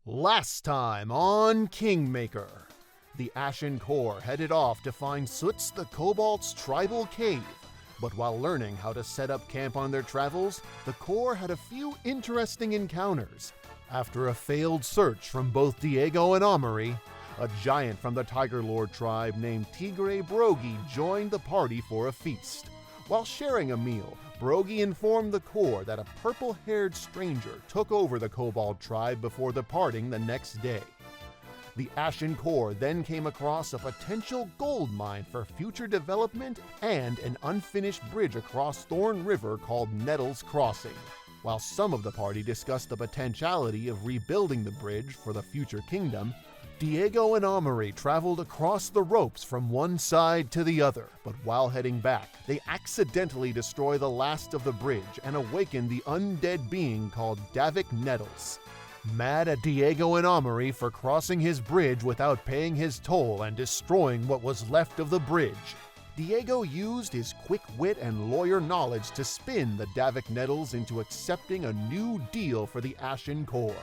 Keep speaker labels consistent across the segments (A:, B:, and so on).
A: Last time on Kingmaker, the Ashen Corp headed off to find Soots the Kobold's tribal cave, but while learning how to set up camp on their travels, the Corps had a few interesting encounters. After a failed search from both Diego and Amory, a giant from the Tiger Lord tribe named Tigre Brogy joined the party for a feast. While sharing a meal, Brogy informed the Corps that a purple-haired stranger took over the Kobold tribe before departing the next day. The Ashen Corp then came across a potential gold mine for future development and an unfinished bridge across Thorn River called Nettles Crossing. While some of the party discussed the potentiality of rebuilding the bridge for the future kingdom, Diego and Amory traveled across the ropes from one side to the other, but while heading back, they accidentally destroy the last of the bridge and awaken the undead being called Davik Nettles. Mad at Diego and Amory for crossing his bridge without paying his toll and destroying what was left of the bridge, Diego used his quick wit and lawyer knowledge to spin the Davik Nettles into accepting a new deal for the Ashen Corp.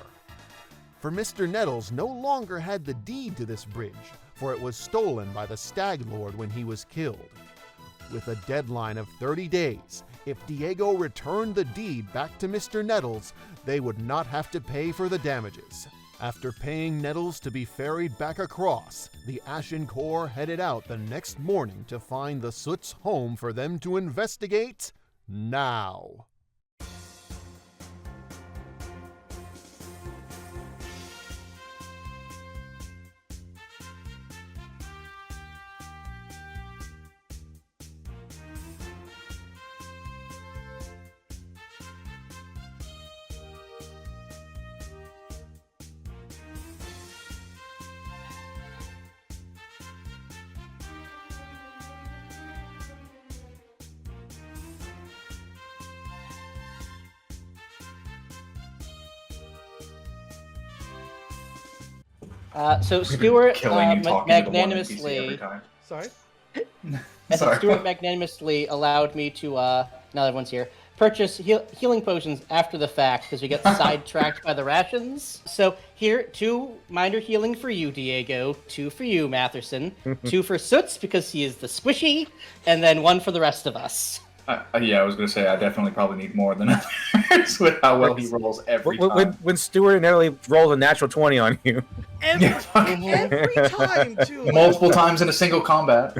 A: For Mr. Nettles no longer had the deed to this bridge, for it was stolen by the Stag Lord when he was killed. With a deadline of 30 days, if Diego returned the deed back to Mr. Nettles, they would not have to pay for the damages. After paying Nettles to be ferried back across, the Ashen Corp headed out the next morning to find the Soots' home for them to investigate now.
B: So Stuart
C: magnanimously.
B: Sorry. Stuart magnanimously allowed me to now that everyone's here purchase healing potions after the fact because we get sidetracked by the rations. So here, 2 minor healing for you, Diego. 2 for you, Matherson. 2 for Soots because he is the squishy, and then 1 for the rest of us.
C: Yeah, I was going to say I definitely probably need more than others with how well he rolls every time.
D: When Stuart and Ellie roll a natural 20 on you.
E: Every time, too.
C: Multiple times in a single combat.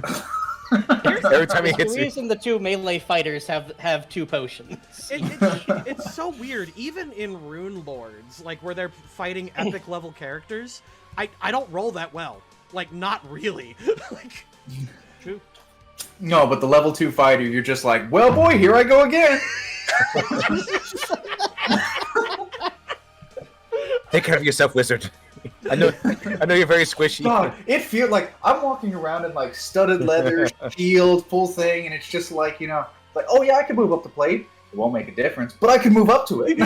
D: Every time he hits
B: the
D: you.
B: reason the 2 melee fighters have 2 potions.
E: It's so weird. Even in Rune Lords, like where they're fighting epic level characters, I don't roll that well. Like, not really. Like,
B: true.
C: No, but the level 2 fighter, you're just like, well, boy, here I go again.
D: Take care of yourself, wizard. I know you're very squishy.
C: God, it feels like I'm walking around in like studded leather, shield, full thing, and it's just like, like, oh yeah, I can move up the plate. It won't make a difference, but I can move up to it.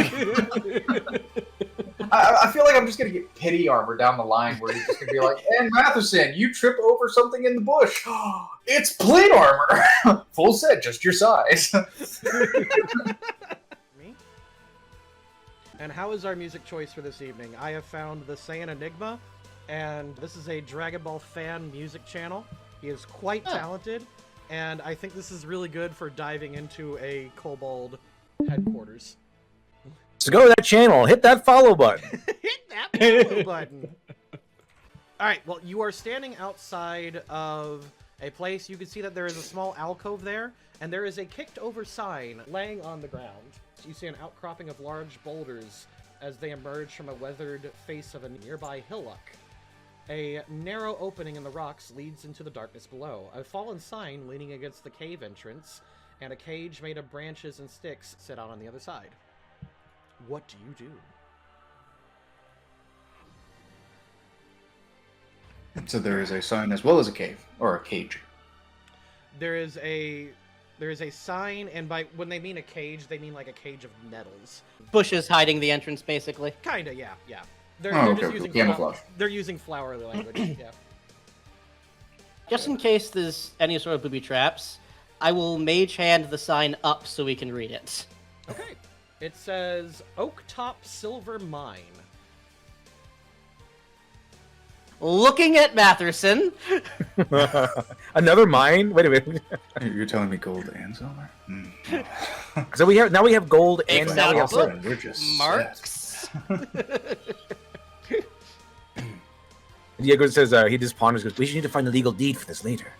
C: I feel like I'm just going to get pity armor down the line where he's just going to be like, and Matherson, you trip over something in the bush. It's plate armor. Full set, just your size.
E: Me? And how is our music choice for this evening? I have found the Saiyan Enigma, and this is a Dragon Ball fan music channel. He is quite talented, and I think this is really good for diving into a Kobold headquarters.
D: So go to that channel, hit that follow button.
E: Hit that follow button. All right, well, you are standing outside of a place. You can see that there is a small alcove there, and there is a kicked-over sign laying on the ground. You see an outcropping of large boulders as they emerge from a weathered face of a nearby hillock. A narrow opening in the rocks leads into the darkness below. A fallen sign leaning against the cave entrance, and a cage made of branches and sticks sit out on the other side. What do you do?
C: So there is a sign as well as a cave, or a cage.
E: There is a sign, and by when they mean a cage, they mean like a cage of nettles.
B: Bushes hiding the entrance, basically.
E: Kinda, yeah. They're
C: Okay,
E: just using
C: camouflage.
E: They're using flowery language. Yeah.
B: Just in case there's any sort of booby traps, I will mage hand the sign up so we can read it.
E: Okay. It says Oak Top Silver Mine.
B: looking at Matherson.
D: Another mine? Wait a minute.
C: You're telling me gold and silver?
D: So we have gold and now we have
B: Example.
D: silver.
C: We're just
B: Marks.
D: Diego says he just ponders. Goes, we should need to find a legal deed for this later.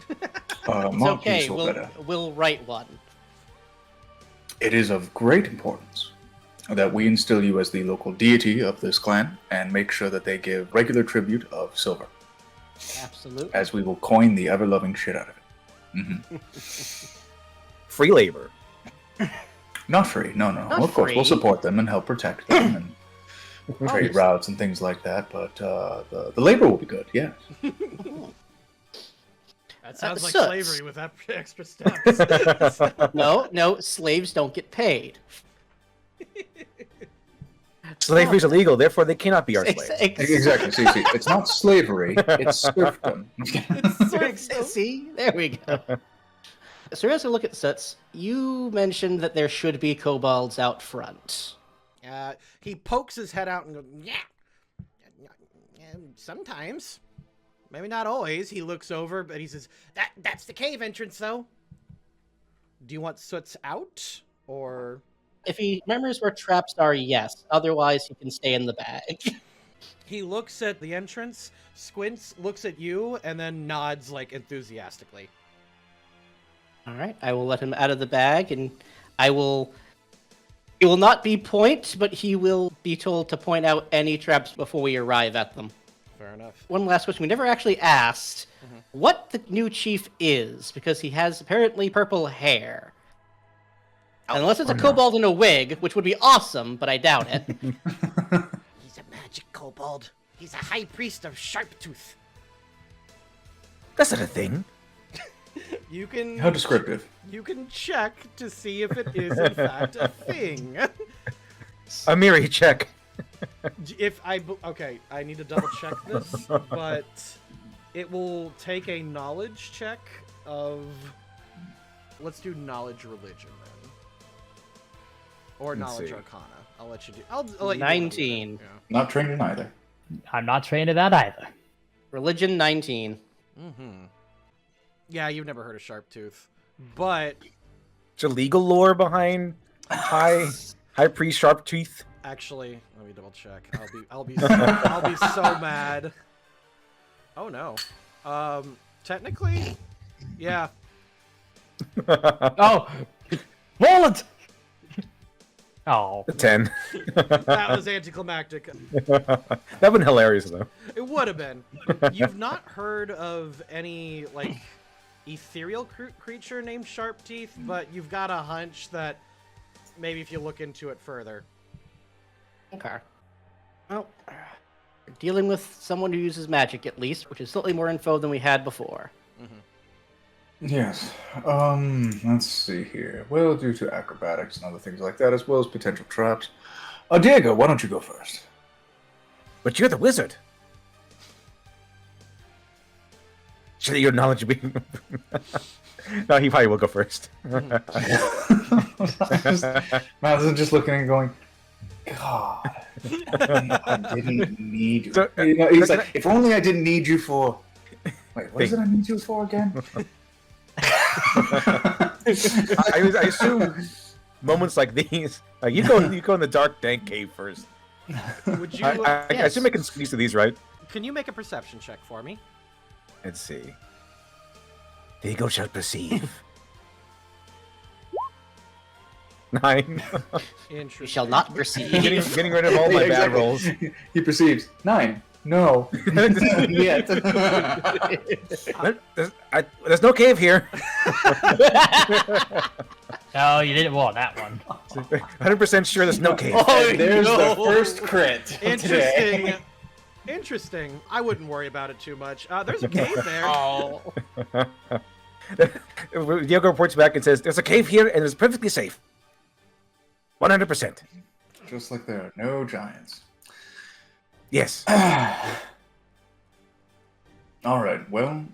B: It's okay. We'll write one.
C: It is of great importance that we instill you as the local deity of this clan and make sure that they give regular tribute of silver.
B: Absolutely.
C: As we will coin the ever-loving shit out of it.
D: Free labor.
C: Not free, no.
B: Not
C: Of course,
B: free.
C: we'll support them and help protect them and trade routes and things like that, but the labor will be good, yeah.
E: That sounds like
B: Soots.
E: slavery with that extra steps.
B: No, slaves don't get paid.
D: Slavery is illegal, therefore they cannot be our slaves.
C: Exactly, see, it's not slavery, it's serfdom.
B: See, there we go. So as I look at Soots, you mentioned that there should be kobolds out front.
E: He pokes his head out and goes, yeah. Sometimes. Maybe not always. He looks over, but he says, that's the cave entrance, though. Do you want Soots out? Or...
B: If he remembers where traps are, yes. Otherwise, he can stay in the bag.
E: He looks at the entrance, squints, looks at you, and then nods, like, enthusiastically.
B: All right, I will let him out of the bag, and I will... He will not be point, but he will be told to point out any traps before we arrive at them.
E: Fair enough.
B: One last question. We never actually asked what the new chief is, because he has apparently purple hair. Unless it's a kobold in a wig, which would be awesome, but I doubt it.
E: He's a magic kobold. He's a high priest of Sharptooth.
D: That's not a thing.
E: You can...
C: How descriptive.
E: You can check to see if it is, in fact, a thing.
D: Amiri, check.
E: Okay, I need to double check this, but it will take a knowledge check of... Let's do knowledge religion, then. Or
D: Let's
E: knowledge
D: see.
E: arcana. I'll let you do... I'll let you
B: 19.
E: do it.
C: Not trained in either.
F: I'm not trained in that either.
B: Religion 19.
E: Yeah, you've never heard of Sharptooth. But,
D: Is there legal lore behind high priest Sharptooth?
E: actually, let me double check. I'll be so mad. Oh no. Technically, yeah.
F: Oh! Wallet! Oh.
D: 10.
E: That was anticlimactic.
D: That'd been hilarious though.
E: It would have been. You've not heard of any, like, ethereal creature named Sharpteeth, but you've got a hunch that maybe if you look into it further.
B: Okay. Well, we're dealing with someone who uses magic, at least, which is slightly more info than we had before.
C: Yes. Let's see here. Well, due to acrobatics and other things like that, as well as potential traps. Diego, why don't you go first?
D: But you're the wizard. Should your knowledge be... No, he probably will go first.
C: Madison's just looking and going, God, I didn't need you. You know, he's like, if only I didn't need you for... Wait, what is it I need you for again?
D: I assume moments like these, you go in the dark, dank cave first.
E: Would you?
D: I assume I can squeeze to these, right?
E: Can you make a perception check for me?
D: Let's see. Diego shall perceive. 9.
E: Interesting.
B: We shall not perceive.
D: Getting rid of all my bad rolls.
C: He perceives 9. No. Yet.
D: There's no cave here.
F: No, you didn't want that one.
D: 100% sure there's no cave.
B: Oh,
C: There's
B: no.
C: the first crit.
E: Interesting. Interesting. I wouldn't worry about it too much. There's a cave there.
B: Oh.
D: Diego reports back and says, there's a cave here and it's perfectly safe. 100%.
C: Just like there are no giants.
D: Yes.
C: All right, well,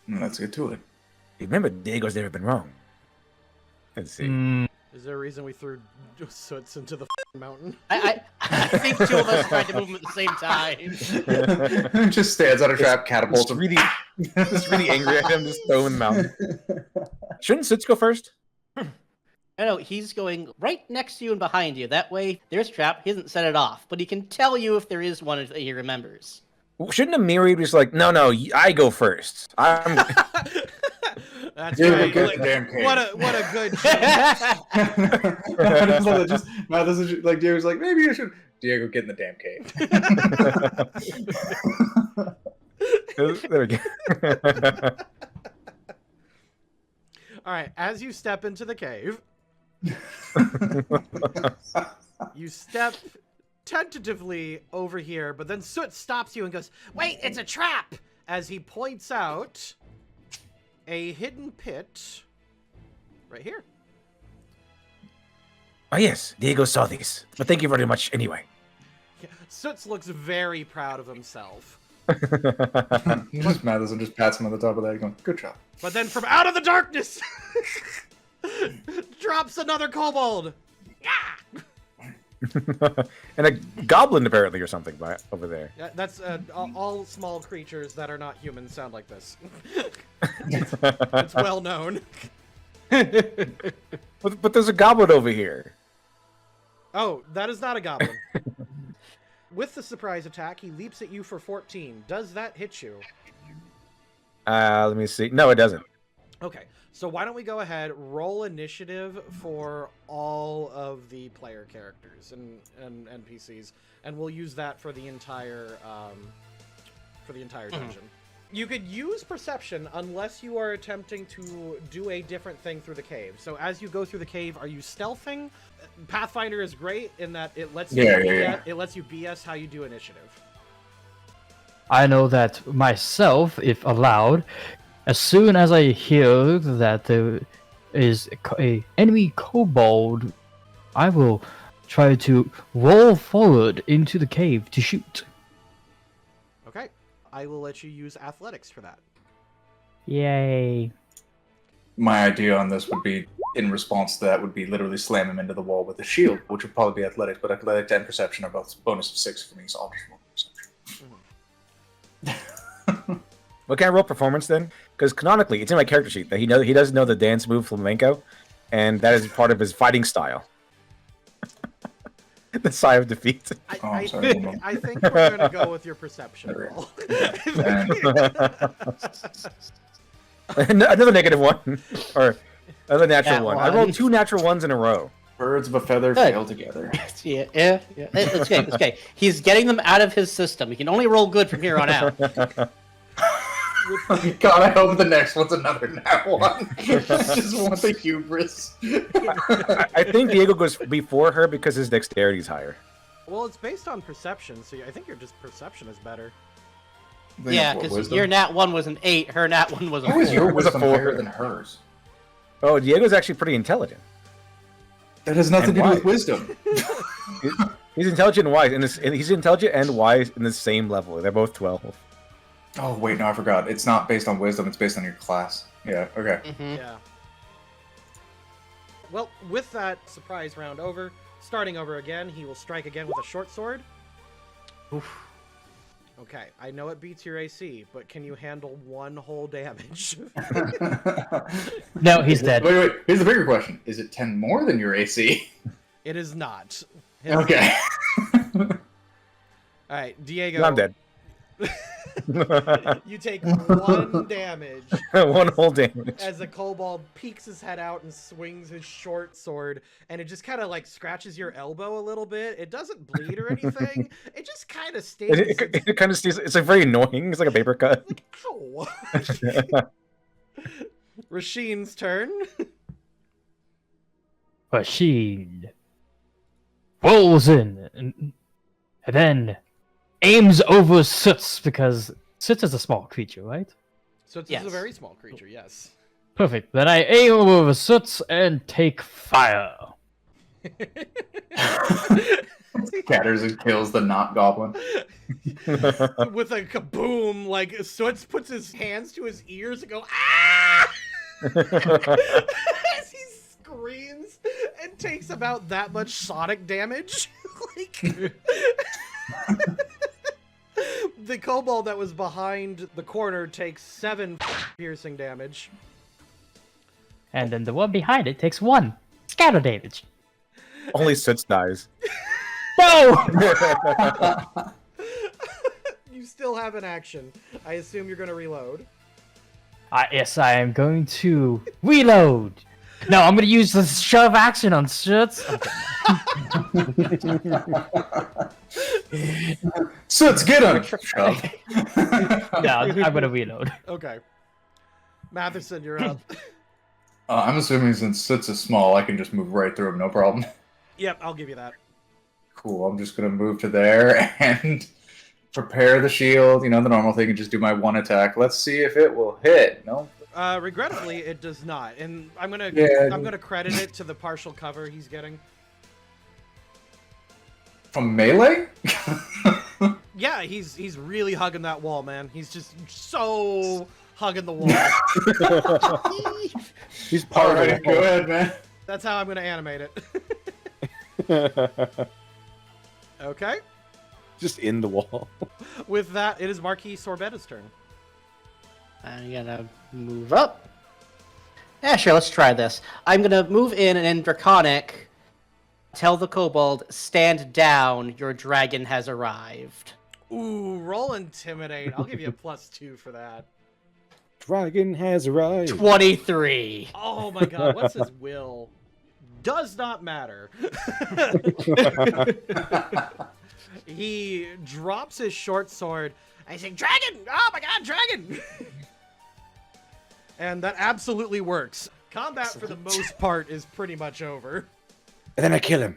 C: let's get to it.
D: Remember, Diego's never been wrong. Let's see.
E: Is there a reason we threw Soots into the mountain?
B: I think two of us tried to move him at the same time.
C: Just stands on a trap, catapults him.
D: Just really angry at him, just throw him in the mountain. Shouldn't Soots go first?
B: No, he's going right next to you and behind you. That way, there's a trap. He hasn't set it off, but he can tell you if there is one that he remembers.
D: Shouldn't a Miri be just like, no, I go first. I'm.
E: That's
C: Diego,
E: right.
C: get
E: Like,
C: the damn cave.
E: what a good joke.
C: This is like Diego's like, maybe you should. Diego, get in the damn cave.
D: There we go.
E: All right, as you step into the cave, you step tentatively over here, but then Soot stops you and goes, "Wait, it's a trap!" As he points out a hidden pit right here.
D: Oh yes, Diego saw these, but thank you very much anyway.
E: Yeah, Soots looks very proud of himself.
C: He just Mathers and just pats him on the top of the head, going, "Good job."
E: But then from out of the darkness drops another kobold. Yeah!
D: And a goblin apparently or something over there.
E: Yeah, that's all small creatures that are not humans sound like this. It's well known.
D: But there's a goblin over here.
E: Oh, that is not a goblin. With the surprise attack, he leaps at you for 14. Does that hit you?
D: Let me see. No, it doesn't.
E: Okay, so why don't we go ahead, roll initiative for all of the player characters and NPCs, and we'll use that for the entire dungeon. You could use perception unless you are attempting to do a different thing through the cave. So as you go through the cave, are you stealthing? Pathfinder is great in that it lets you it lets you BS how you do initiative.
F: I know that myself, if allowed, as soon as I hear that there is a enemy kobold, I will try to roll forward into the cave to shoot.
E: Okay, I will let you use athletics for that.
F: Yay.
C: My idea on this would be, in response to that, would be literally slam him into the wall with a shield, which would probably be athletics, but athletics and perception are both bonus of 6 for me, so I'll just roll perception.
D: What can I roll performance then? Because canonically, it's in my character sheet that he doesn't know the dance move flamenco, and that is part of his fighting style. The sigh of defeat.
E: I think we're going to go with your perception roll.
D: Another negative one, or another natural one. I
B: one.
D: rolled 2 natural ones in a row.
C: Birds of a feather
B: Good.
C: fail together.
B: Yeah. It's okay. It's okay. He's getting them out of his system. He can only roll good from here on out.
C: God, I hope the next one's another nat one. I just want the hubris.
D: I think Diego goes before her because his dexterity is higher.
E: Well, it's based on perception, so I think your just perception is better.
B: Yeah, because your nat 1 was an 8, her nat 1 was a 4.
C: How is your wisdom
D: 4?
C: higher than hers?
D: Oh, Diego's actually pretty intelligent.
C: That has nothing
D: And
C: to do
D: why?
C: with wisdom.
D: He's intelligent and wise, and he's intelligent and wise in the same level. They're both 12.
C: Oh, wait, no, I forgot. It's not based on wisdom, it's based on your class. Yeah, okay.
B: Mm-hmm.
E: Yeah. Well, with that surprise round over, starting over again, he will strike again with a short sword.
B: Oof.
E: Okay, I know it beats your AC, but can you handle 1 whole damage?
F: No, he's dead.
C: Wait, here's the bigger question. Is it 10 more than your AC?
E: It is not.
C: Okay.
E: Alright, Diego.
D: I'm dead.
E: You take 1 damage
D: 1 whole damage.
E: as the kobold peeks his head out and swings his short sword, and it just kind of like scratches your elbow a little bit. It doesn't bleed or anything. It just kind of stings.
D: It kind of stays. It's like very annoying. It's like a paper cut.
E: Like, ow. Rasheen's turn.
F: Machine rolls in and then aims over Soots because Soots is a small creature, right?
E: So it's
B: Yes.
E: a very small creature, yes.
F: Perfect. Then I aim over Soots and take fire.
C: Scatters and kills the not goblin.
E: With a kaboom, like Soots puts his hands to his ears and go, ah! As he screams, and takes about that much sonic damage. Like, the kobold that was behind the corner takes 7 piercing damage.
F: And then the one behind it takes 1 scatter damage.
D: Only Soots dies.
F: No!
E: You still have an action. I assume you're going to reload.
F: Yes, I am going to reload. No, I'm going to use the shove action on Soots. Okay.
C: Soots, get him! Shove.
F: No, I'm going to reload.
E: Okay. Matheson, you're up.
C: I'm assuming since Soots is small, I can just move right through him, no problem.
E: Yep, I'll give you that.
C: Cool, I'm just gonna move to there and prepare the shield, the normal thing, and just do my 1 attack. Let's see if it will hit. No?
E: Regrettably, it does not, and I'm gonna credit it to the partial cover he's getting.
C: From melee?
E: Yeah, he's really hugging that wall, man. He's just so hugging the wall.
D: He's part of it.
C: Go ahead, man.
E: That's how I'm gonna animate it. Okay.
D: Just in the wall.
E: With that, it is Marquis Sorbetta's turn.
B: I'm gonna move up. Yeah, sure, let's try this. I'm gonna move in and in Draconic, tell the kobold, stand down, your dragon has arrived.
E: Ooh, roll Intimidate. I'll give you a +2 for that.
D: Dragon has arrived.
B: 23.
E: Oh my god, what's his will? Does not matter. He drops his short sword. I say, dragon! Oh my god, dragon! And that absolutely works. Combat, for the most part, is pretty much over.
D: And then I kill him.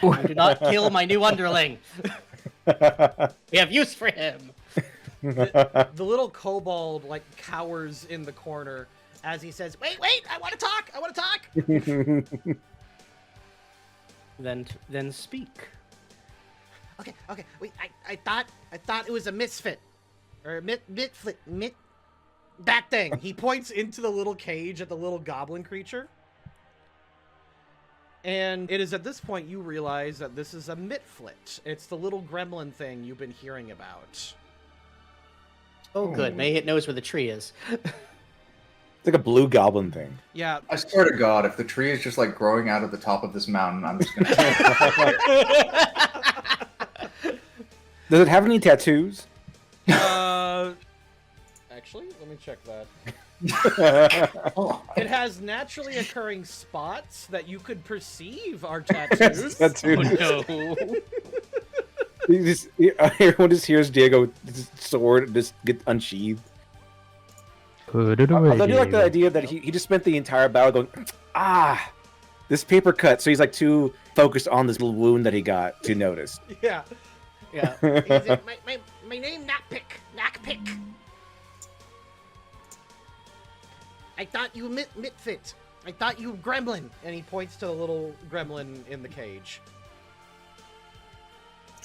B: Do not kill my new underling. We have use for him.
E: The little kobold, like, cowers in the corner as he says, wait, I want to talk!
B: Then speak.
E: Okay, wait, I thought it was a misfit. Or mitflit, that thing. He points into the little cage at the little goblin creature. And it is at this point you realize that this is a mitflit. It's the little gremlin thing you've been hearing about.
B: Oh, good. Maybe it knows where the tree is.
D: It's like a blue goblin thing.
E: Yeah.
C: I swear to God, if the tree is just like growing out of the top of this mountain, I'm just gonna.
D: Does it have any tattoos?
E: Actually, let me check that. It has naturally occurring spots that you could perceive are tattoos.
D: Tattoos.
B: Oh, no.
D: Everyone just hears Diego sword just get unsheathed.
F: Put it away.
D: I do like the idea that he just spent the entire battle going, this paper cut. So he's like too focused on this little wound that he got to notice.
E: Yeah.
B: Yeah.
E: My name, Nakpick. I thought you mitfit. I thought you gremlin. And he points to the little gremlin in the cage.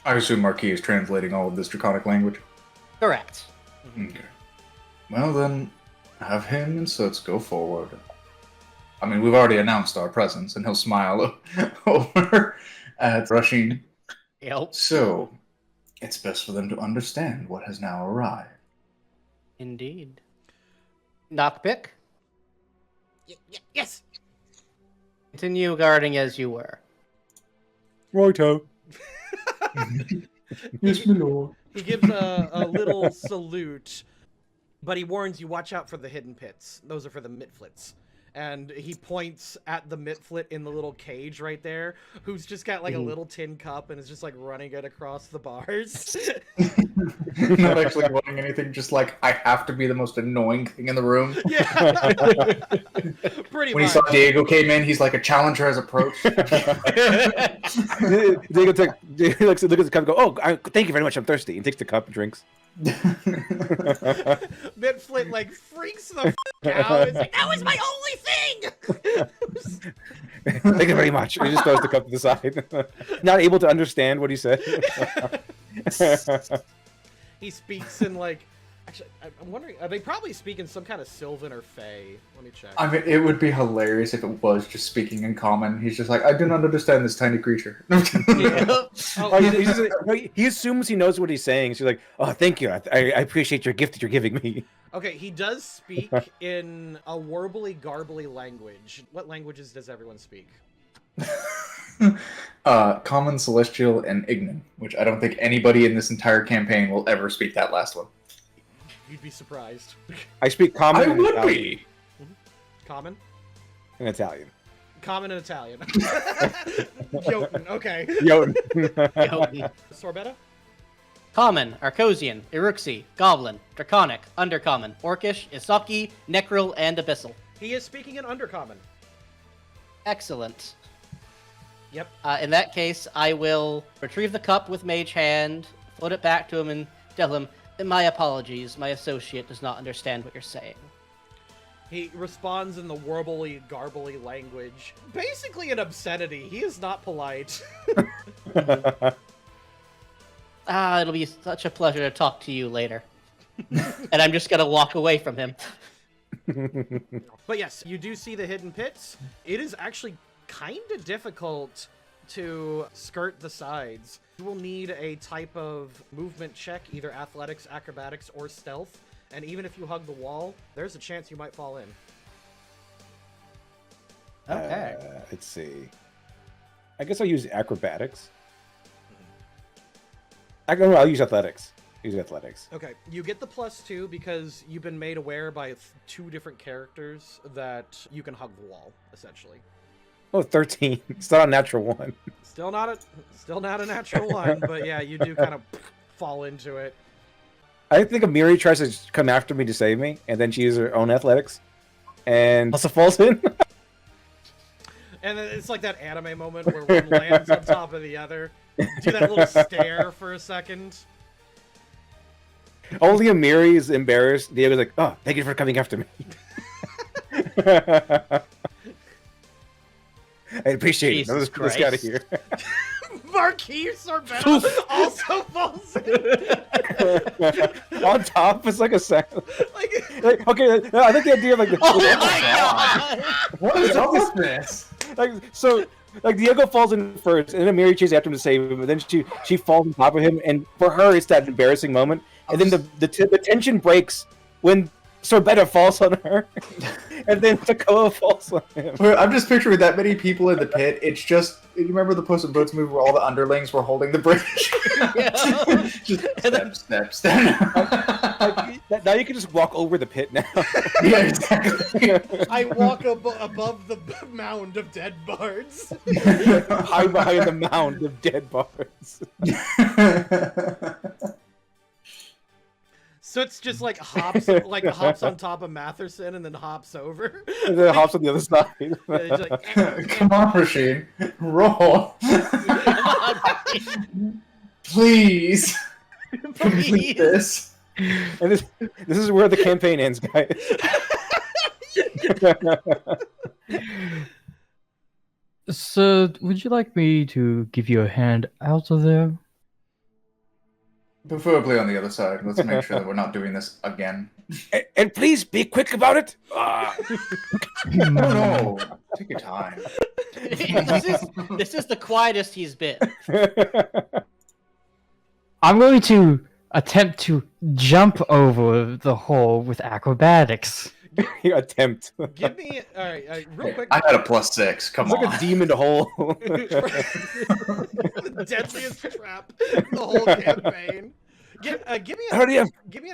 C: I assume Marquis is translating all of this draconic language.
B: Correct.
C: Okay. Well then, have him and Soots go forward. I mean, we've already announced our presence, and he'll smile over at Rushing.
B: Yep.
C: So, it's best for them to understand what has now arrived.
B: Indeed. Knockpick?
E: Yes.
B: Continue guarding as you were.
D: Righto.
C: Yes, my lord.
E: He gives a little salute, but he warns you, watch out for the hidden pits. Those are for the mitflits. And he points at the mitflit in the little cage right there, who's just got like a little tin cup and is just like running it across the bars.
C: Not actually wanting anything, just like, I have to be the most annoying thing in the room.
E: Yeah. Pretty
C: When he
E: much.
C: saw Diego came in, he's like, a challenger has approached.
D: Diego looks at the cup and go, thank you very much, I'm thirsty. And takes the cup and drinks.
E: Mitflit like freaks the out. It's like, that was my only thing.
D: Thank you very much. He just throws the cup to the side. Not able to understand what he said.
E: He speaks in like Actually, I'm wondering, are they probably speaking some kind of Sylvan or Fey? Let me check.
C: I mean, it would be hilarious if it was just speaking in common. He's just like, I do not understand this tiny creature.
D: He assumes he knows what he's saying. So he's like, oh, thank you. I appreciate your gift that you're giving me.
E: Okay, he does speak in a warbly, garbly language. What languages does everyone speak?
C: Common, Celestial, and Ignan, which I don't think anybody in this entire campaign will ever speak that last one.
E: You'd be surprised.
D: I speak Common
C: I
D: and
C: would
D: Italian.
C: be.
E: Common?
D: And Italian.
E: Common and Italian. Jotun, okay.
D: Jotun.
E: Sorbetta?
B: Common, Arcosian, Iruxi, Goblin, Draconic, Undercommon, Orcish, Isaki, Necril, and Abyssal.
E: He is speaking in Undercommon.
B: Excellent.
E: Yep.
B: In that case, I will retrieve the cup with Mage Hand, float it back to him, and tell him, my apologies, my associate does not understand what you're saying.
E: He responds in the warbly, garbly language. Basically an obscenity. He is not polite.
B: It'll be such a pleasure to talk to you later. And I'm just gonna walk away from him.
E: But yes, you do see the hidden pits. It is actually kind of difficult to skirt the sides. You will need a type of movement check, either athletics, acrobatics, or stealth. And even if you hug the wall, there's a chance you might fall in.
B: Okay.
D: Let's see. I guess I'll use acrobatics. I'll use athletics.
E: Okay, you get the +2 because you've been made aware by 2 different characters that you can hug the wall, essentially.
D: Oh, 13. It's not a natural 1.
E: Still not a natural 1, but yeah, you do kind of fall into it.
D: I think Amiri tries to come after me to save me, and then she uses her own athletics, and also falls in.
E: And then it's like that anime moment where one lands on top of the other. Do that little stare for a second.
D: Only Amiri is embarrassed. Diego's like, oh, thank you for coming after me. I appreciate it. Let's get out of here.
E: Marquis Sorbetta also falls in.
D: On top, it's like a second. Okay, I think the idea of like the.
B: Oh my god!
C: What is up with this?
D: Like Diego falls in first, and then Amiri chases after him to save him, and then she falls on top of him, and for her it's that embarrassing moment, and then the tension breaks when Sorbetta falls on her, and then Takoa falls on him.
C: I'm just picturing that many people in the pit. It's just, you remember the Puss in Boots movie where all the underlings were holding the bridge? Just step.
D: Now you can just walk over the pit now.
C: Yeah, exactly.
E: I walk above the mound of dead bards.
D: Hide behind the mound of dead bards.
E: Soots just like hops on top of Matherson and then hops over.
D: And then hops on the other side.
E: Like,
C: Come on, Rasheen. Roll. Please. Complete this.
D: And this is where the campaign ends, guys.
F: So, would you like me to give you a hand out of there?
C: Preferably on the other side. Let's make sure that we're not doing this again.
D: And please be quick about it.
C: No. Take your time.
B: This is the quietest he's been.
F: I'm going to attempt to jump over the hole with acrobatics.
D: Attempt.
E: Give me all right, real quick.
C: I had a +6. Come
D: It's
C: on.
D: like a demon hole.
E: The deadliest trap in the whole campaign. Give me an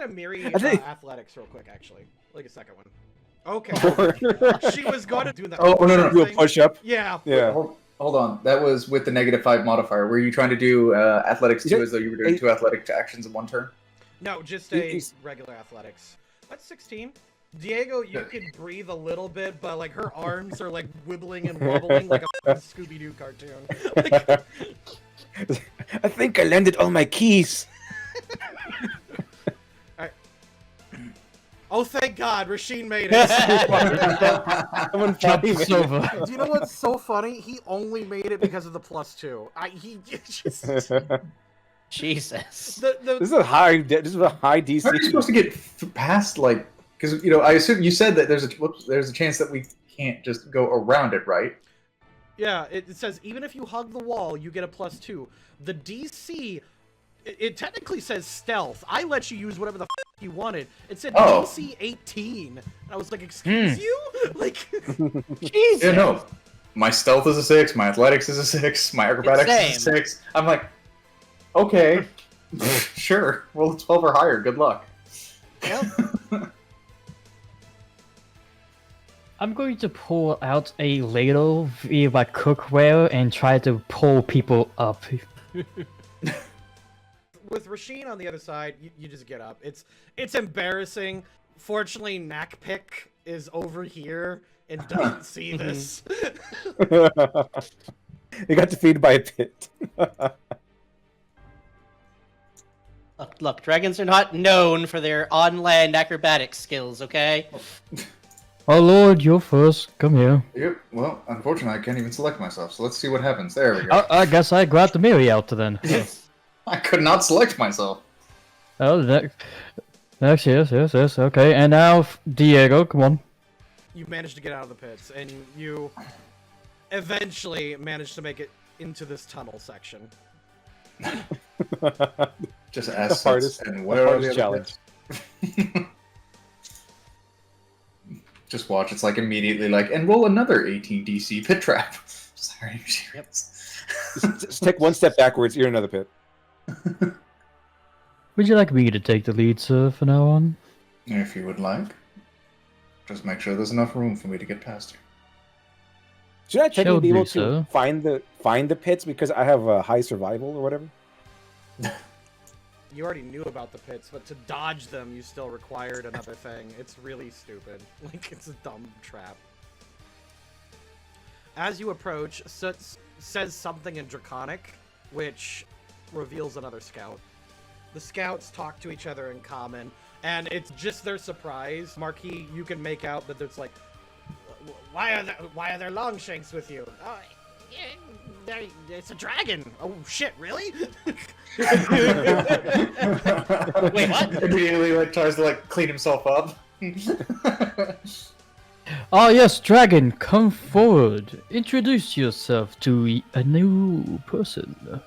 E: Amiri athletics real quick, actually. Like a second one. Okay. She was going to do that.
C: Oh, no.
D: Do a push up.
E: Yeah.
D: Yeah.
C: Hold on. That was with the -5 modifier. Were you trying to do athletics too, as though you were doing 2 athletic actions in one turn?
E: No, just a regular athletics. That's 16. Diego, you could breathe a little bit, but like her arms are like wibbling and wobbling like a Scooby-Doo cartoon. Like...
D: I think I landed all my keys.
E: All right. Oh, thank God, Rasheen made it.
D: Someone
F: Jumps over.
E: Do you know what's so funny? He only made it because of the +2.
B: Jesus.
E: The
D: This is a high DC.
C: How are you supposed to get past like? Because I assume you said that there's a chance that we can't just go around it, right?
E: Yeah, it says even if you hug the wall, you get a +2. The DC, it technically says stealth. I let you use whatever the you wanted. It said DC 18. I was like, excuse you? Like,
B: Jesus.
C: Yeah, no. My stealth is a 6. My athletics is a 6. My acrobatics is a 6. I'm like, okay, sure. Roll a 12 or higher. Good luck.
B: Yep.
F: I'm going to pull out a ladle via my cookware and try to pull people up.
E: with Rasheen on the other side, you just get up. It's embarrassing. Fortunately, Knackpick is over here and doesn't see this.
D: They got defeated by a pit.
B: Look, dragons are not known for their on-land acrobatic skills, okay?
F: Oh lord, you're first. Come here.
C: Yep. Well, unfortunately, I can't even select myself. So let's see what happens. There we go.
F: I guess I grabbed the Mary out then.
C: I could not select myself.
F: Oh, next, yes. Okay, and now Diego, come on.
E: You managed to get out of the pits, and you eventually managed to make it into this tunnel section.
C: Just
D: The
C: ask
D: hardest,
C: and where are the other
D: challenge.
C: pits? Just watch. It's like immediately like, and roll another 18 DC pit trap. Sorry.
B: Yep.
D: Just take one step backwards, you're in another pit.
F: Would you like me to take the lead, sir, from now on?
C: If you would like. Just make sure there's enough room for me to get past you.
D: Should I technically be able
F: Shall do
D: to find the pits because I have a high survival or whatever?
E: You already knew about the pits, but to dodge them, you still required another thing. It's really stupid. Like, it's a dumb trap. As you approach, Soots says something in Draconic, which reveals another scout. The scouts talk to each other in common, and it's just their surprise. Marquis, you can make out that there's like, why are there Longshanks with you? Oh, it's a dragon. Oh shit, really?
B: Wait, what?
C: Immediately like tries to like clean himself up.
F: Ah yes, dragon, come forward. Introduce yourself to a new person.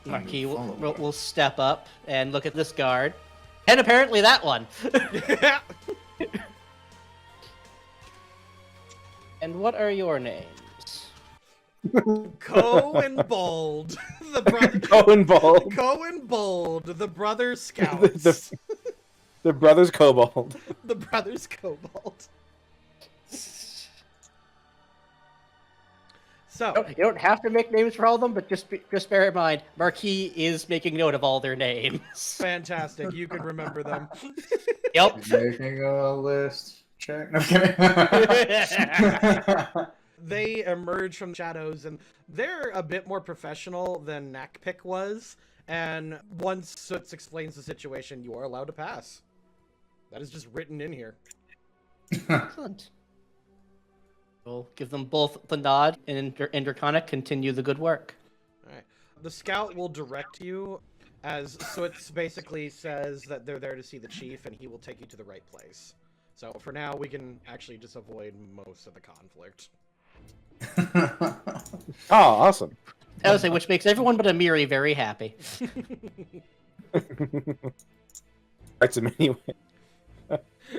B: Marquis will step up and look at this guard. And apparently that one. And what are your names?
E: Kobold, the brother.
D: Kobold.
E: Kobold, the brother scouts.
D: The brothers Kobold.
E: The brothers Kobold. So
B: You don't have to make names for all of them, but just bear in mind, Marquis is making note of all their names.
E: fantastic, you can remember them.
B: Yep.
C: Making a list. Check. No, I'm kidding.
E: They emerge from the shadows, and they're a bit more professional than Knackpick was. And once Soots explains the situation, you are allowed to pass. That is just written in here.
B: Excellent. We'll give them both the nod, and in Draconic, continue the good work.
E: All right. The scout will direct you, as Soots basically says that they're there to see the chief, and he will take you to the right place. So for now, we can actually just avoid most of the conflict.
D: Oh, awesome.
B: I would say, which makes everyone but Amiri very happy.
D: Bites him anyway.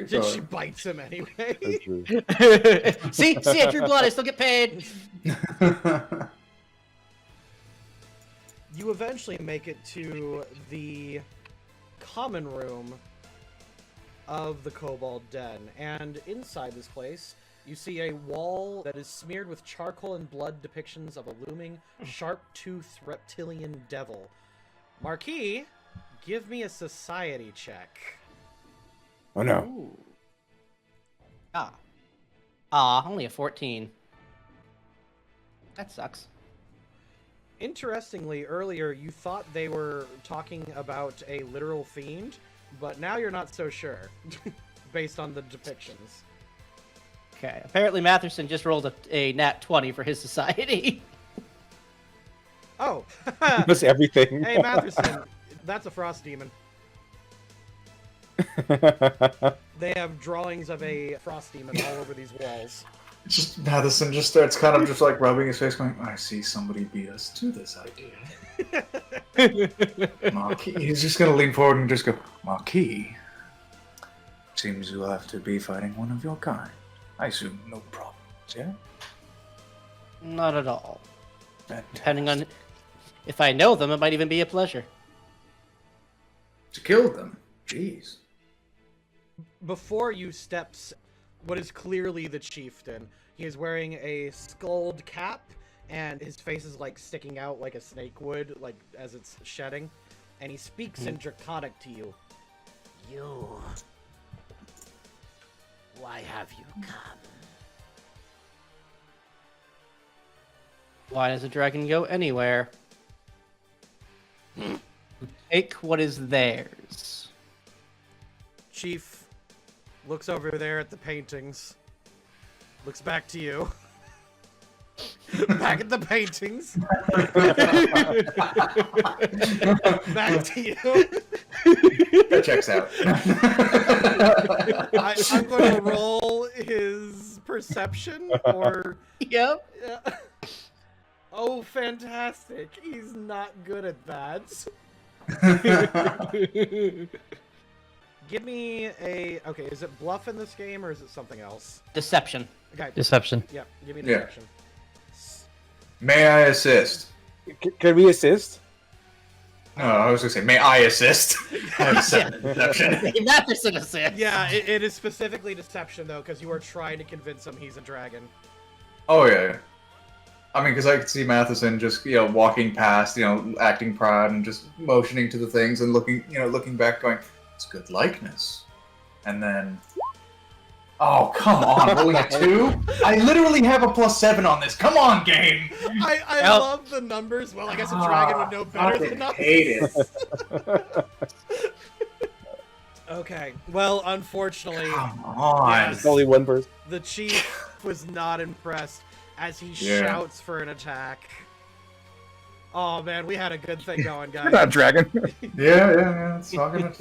E: Did she bites him anyway?
D: That's true.
B: see, I drew blood. I still get paid.
E: You eventually make it to the common room of the Kobold Den, and inside this place, you see a wall that is smeared with charcoal and blood depictions of a looming, sharp-toothed reptilian devil. Marquis, give me a society check.
D: Oh no.
B: Ooh. Only a 14. That sucks.
E: Interestingly, earlier you thought they were talking about a literal fiend, but now you're not so sure, based on the depictions.
B: Okay, apparently Matherson just rolled a nat 20 for his society.
E: Oh.
D: Almost everything.
E: Hey, Matherson, that's a frost demon. They have drawings of a frost demon all over these walls.
C: Just Madison just starts kind of just like rubbing his face, going, "I see somebody beat us to this idea." Marquis, he's just gonna lean forward and just go, "Marquis, seems you'll have to be fighting one of your kind. I assume no problems, yeah?"
B: Not at all.
C: Fantastic.
B: Depending on if I know them, it might even be a pleasure.
C: To kill them, jeez.
E: Before you steps what is clearly the chieftain. He is wearing a skulled cap, and his face is like sticking out like a snake would, like as it's shedding. And he speaks in Draconic to you. You. Why have you come?
B: Why does a dragon go anywhere? Take what is theirs.
E: Chief looks over there at the paintings. Looks back to you. Back at the paintings. Back to you.
C: That checks out.
E: I'm going to roll his perception, or...
B: Yep.
E: Oh, fantastic. He's not good at that. Give me a... Okay, is it bluff in this game, or is it something else?
B: Deception.
E: Okay.
F: Deception.
E: Yeah, give me
C: Yeah.
E: deception.
C: May I assist?
D: Can we assist?
C: No, I was gonna say, may I assist? I have 7 deception.
B: Matherson assist.
E: Yeah, it is specifically deception, though, because you are trying to convince him he's a dragon.
C: Oh yeah. I mean, because I could see Matheson just, walking past, acting proud and just motioning to the things and looking back, going, "It's good likeness." And then, oh come on, rolling a 2? I literally have a +7 on this. Come on, game.
E: I love the numbers. Well, I guess a dragon would know better than us.
C: Hate it.
E: Okay. Well, unfortunately,
C: Come on.
E: Yes.
D: Only one person.
E: the chief was not impressed as he
C: Yeah.
E: shouts for an attack. Oh man, we had a good thing going, guys.
D: You're not a dragon.
C: Yeah. It's not gonna.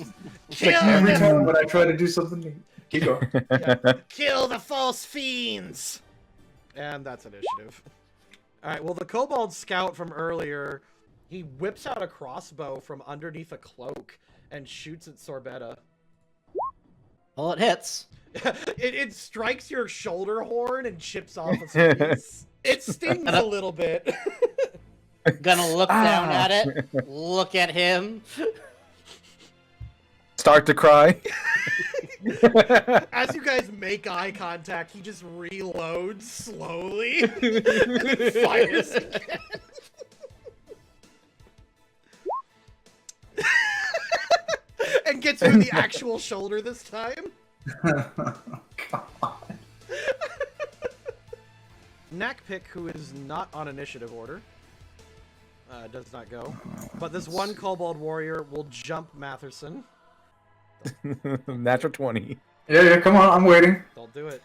E: Kill
C: Every
E: them!
C: time when I try to do something new. Keep going.
E: Yeah. Kill the false fiends! And that's initiative. Alright, well, the Kobold scout from earlier, he whips out a crossbow from underneath a cloak and shoots at Sorbetta.
B: Well, it hits.
E: It strikes your shoulder horn and chips off a piece. It stings a little bit.
B: Gonna look down at it. Look at him.
D: Start to cry.
E: As you guys make eye contact, he just reloads slowly and fires again. And gets through the actual shoulder this time.
C: God.
E: Knackpick, who is not on initiative order, does not go. But this one Kobold warrior will jump Matherson.
D: Natural 20.
C: Yeah, come on, I'm waiting.
E: They'll do it.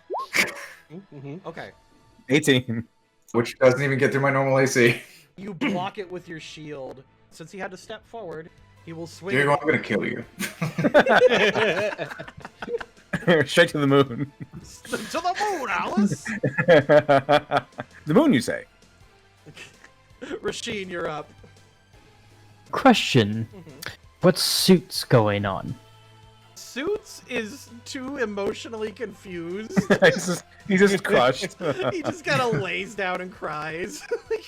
E: Okay.
D: 18.
C: Which doesn't even get through my normal AC.
E: You block it with your shield. Since he had to step forward, he will swing.
C: Diego, I'm gonna kill you.
D: Straight to the moon.
E: To the moon, Alice!
D: The moon, you say?
E: Rasheen, you're up.
F: Question. What's Suits going on?
E: Soots is too emotionally confused.
D: He's just crushed.
E: He just kind of lays down and cries.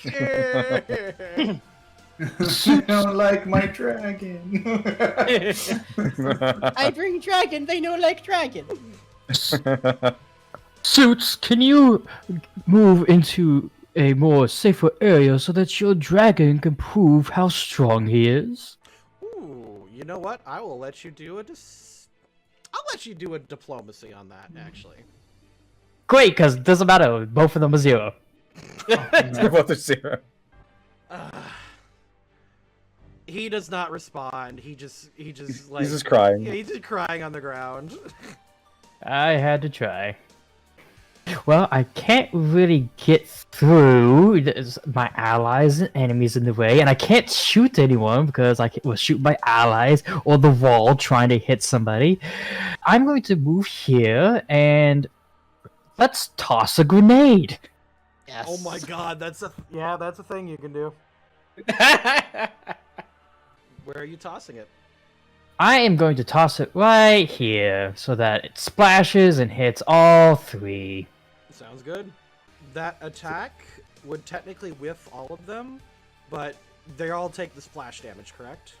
C: I don't like my dragon.
B: I bring dragon. They know like dragon.
F: Suits, can you move into a more safer area so that your dragon can prove how strong he is?
E: Ooh, you know what? I will let you do I'll let you do a diplomacy on that, actually.
F: Great, because it doesn't matter. Both of them are 0.
D: They're both a 0.
E: He does not respond. He just like
D: He's just crying.
E: Yeah, he's just crying on the ground.
F: I had to try. Well, I can't really get through. There's my allies and enemies in the way, and I can't shoot anyone because I will shoot my allies or the wall trying to hit somebody. I'm going to move here and let's toss a grenade.
B: Yes.
E: Oh my god, that's a thing you can do. Where are you tossing it?
F: I am going to toss it right here so that it splashes and hits all three.
E: Sounds good. That attack would technically whiff all of them, but they all take the splash damage, correct?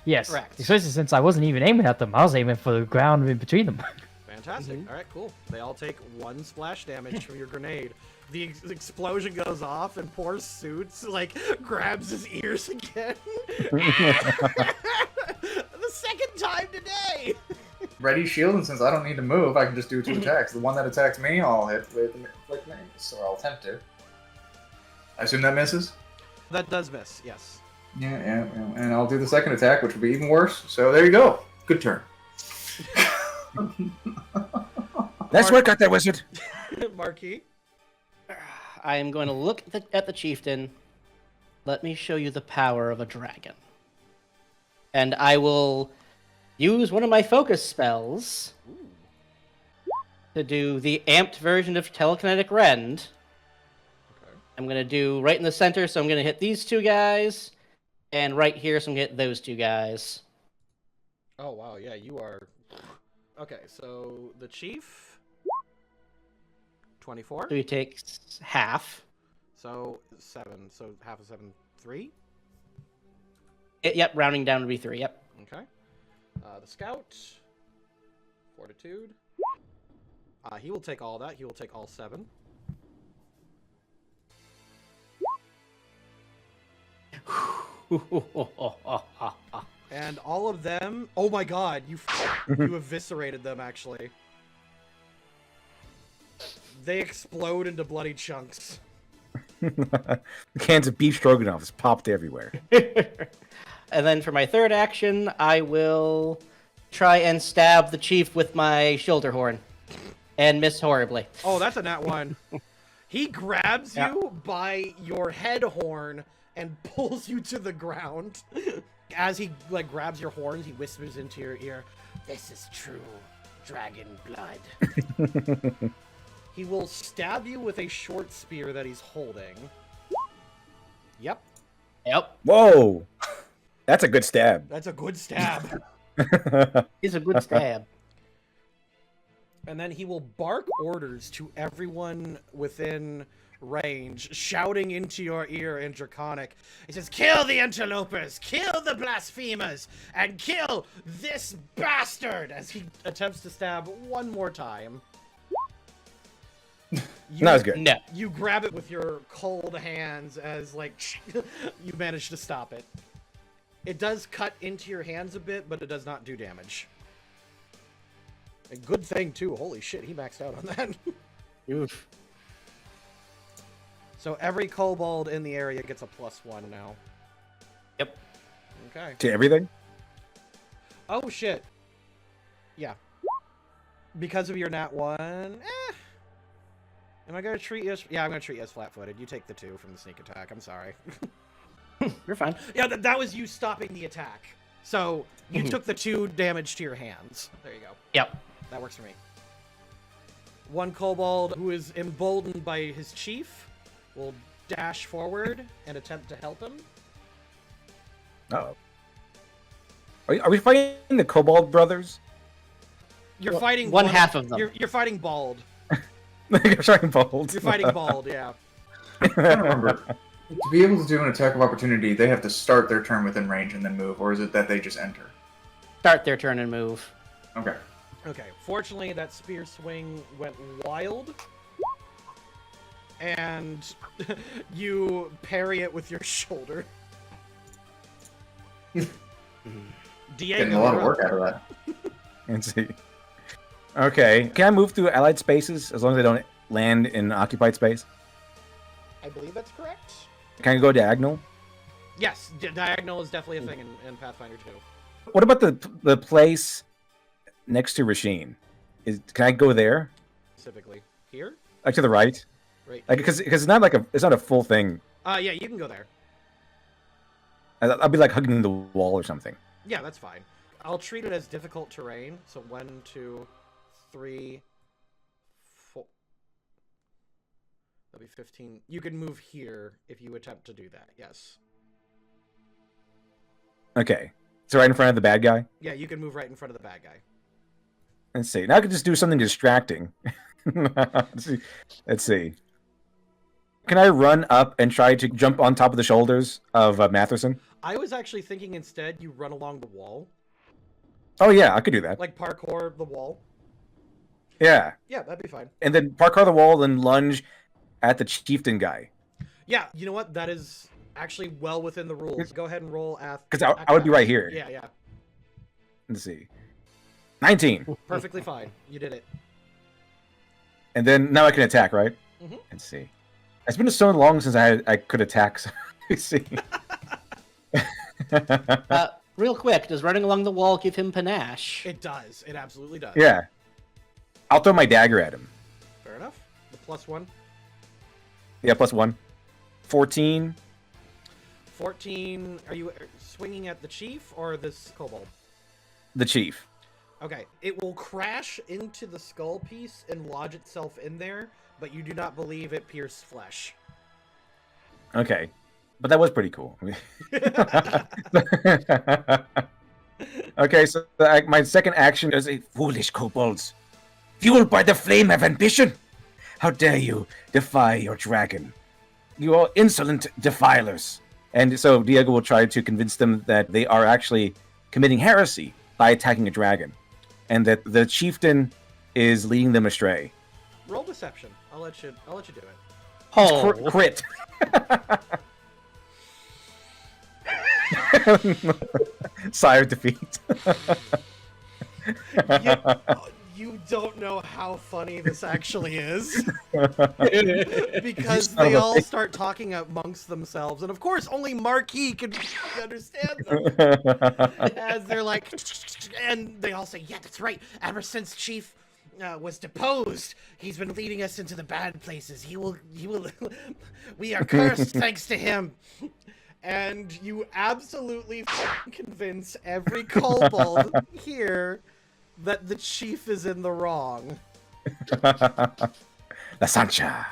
F: Yes,
E: Correct.
F: especially since I wasn't even aiming at them. I was aiming for the ground in between them.
E: Fantastic. All right, cool. They all take 1 splash damage from your grenade. The explosion goes off, and poor Soots, like, grabs his ears again. The second time today!
C: Ready shield, and since I don't need to move, I can just do 2 attacks. The one that attacks me, I'll hit with like mace, or I'll attempt to. I assume that misses?
E: That does miss, yes.
C: Yeah. And I'll do the second attack, which will be even worse. So there you go. Good turn.
D: Nice work out there, wizard.
E: Marquis?
B: I am going to look at the chieftain. Let me show you the power of a dragon. And I will use one of my focus spells to do the amped version of telekinetic rend.
E: Okay.
B: I'm going to do right in the center, so I'm going to hit these 2 guys. And right here, so I'm going to hit those 2 guys.
E: Oh, wow, yeah, you are... Okay, so the chief... 24?
B: So he takes half.
E: So 7. So half of 7, 3?
B: Yep, rounding down would be 3, yep.
E: Okay. The scout... Fortitude. He will take all that. He will take all 7. And all of them... Oh my god, you eviscerated them, actually. They explode into bloody chunks.
D: Cans of beef stroganoff is popped everywhere.
B: And then for my third action, I will try and stab the chief with my shoulder horn. And miss horribly.
E: Oh, that's a nat 1. He grabs you by your head horn and pulls you to the ground. As he grabs your horns, he whispers into your ear, "This is true dragon blood." He will stab you with a short spear that he's holding. Yep.
D: Whoa! That's a good stab.
E: That's a good stab.
B: It's a good stab.
E: And then he will bark orders to everyone within range, shouting into your ear in Draconic. He says, "Kill the interlopers, kill the blasphemers, and kill this bastard!" As he attempts to stab one more time.
D: That was good.
B: No.
E: You grab it with your cold hands as, you manage to stop it. It does cut into your hands a bit, but it does not do damage. A good thing, too. Holy shit, he maxed out on that.
B: Oof.
E: So every kobold in the area gets a +1 now.
B: Yep.
E: Okay.
D: To everything?
E: Oh, shit. Yeah. Because of your nat 1, Am I going to treat you as... Yeah, I'm going to treat you as flat-footed. You take the 2 from the sneak attack. I'm sorry.
B: You're fine.
E: Yeah, that was you stopping the attack. So, you took the 2 damage to your hands. There you go.
B: Yep.
E: That works for me. One kobold who is emboldened by his chief will dash forward and attempt to help him.
D: Uh-oh. Are we fighting the Kobold brothers?
E: You're fighting
B: one half of them.
E: You're fighting Bald.
D: You're fighting Bald.
E: You're fighting Bald, yeah.
C: I don't remember. To be able to do an attack of opportunity, they have to start their turn within range and then move, or is it that they just enter?
B: Start their turn and move.
C: Okay.
E: Okay, fortunately that spear swing went wild. And you parry it with your shoulder. Diego,
C: Getting a lot of work out of that.
D: Let's see. Okay. Can I move through allied spaces as long as I don't land in occupied space?
E: I believe that's correct.
D: Can I go diagonal?
E: Yes, diagonal is definitely a thing in Pathfinder 2.
D: What about the place next to Rasheen? Can I go there?
E: Specifically. Here?
D: Like to the right?
E: Right.
D: Like because it's not like it's not a full thing.
E: Yeah, you can go there.
D: I'll be like hugging the wall or something.
E: Yeah, that's fine. I'll treat it as difficult terrain. So 1, 2, 3, 4. That'll be 15. You can move here if you attempt to do that. Yes.
D: Okay. So right in front of the bad guy?
E: Yeah, you can move right in front of the bad guy.
D: Let's see. Now I could just do something distracting. Let's see. Can I run up and try to jump on top of the shoulders of Matherson?
E: I was actually thinking instead you run along the wall.
D: Oh, yeah, I could do that.
E: Like parkour the wall.
D: Yeah.
E: Yeah, that'd be fine.
D: And then parkour the wall, then lunge at the chieftain guy.
E: Yeah, you know what? That is actually well within the rules. Go ahead and roll
D: because I would be right here.
E: Yeah, yeah.
D: Let's see. 19.
E: Perfectly fine. You did it.
D: And then now I can attack, right?
E: Mm-hmm.
D: Let's see. It's been so long since I could attack. So let's see.
B: Real quick, does running along the wall give him panache?
E: It does. It absolutely does.
D: Yeah. I'll throw my dagger at him.
E: Fair enough. The +1.
D: Yeah, +1. 14.
E: 14. Are you swinging at the chief or this kobold?
D: The chief.
E: Okay. It will crash into the skull piece and lodge itself in there, but you do not believe it pierced flesh.
D: Okay. But that was pretty cool. Okay, so my second action is a foolish kobolds. Fueled by the flame of ambition. How dare you defy your dragon? You are insolent defilers. And so Diego will try to convince them that they are actually committing heresy by attacking a dragon. And that the chieftain is leading them astray.
E: Roll deception. I'll let you do it.
B: Oh,
D: Crit. Sigh of defeat.
E: You don't know how funny this actually is. Because they all start talking amongst themselves. And of course, only Marquis can understand them. As they're like, and they all say, yeah, that's right. Ever since Chief was deposed, he's been leading us into the bad places. He will, we are cursed thanks to him. And you absolutely convince every kobold here that the chief is in the wrong.
D: La Sancha.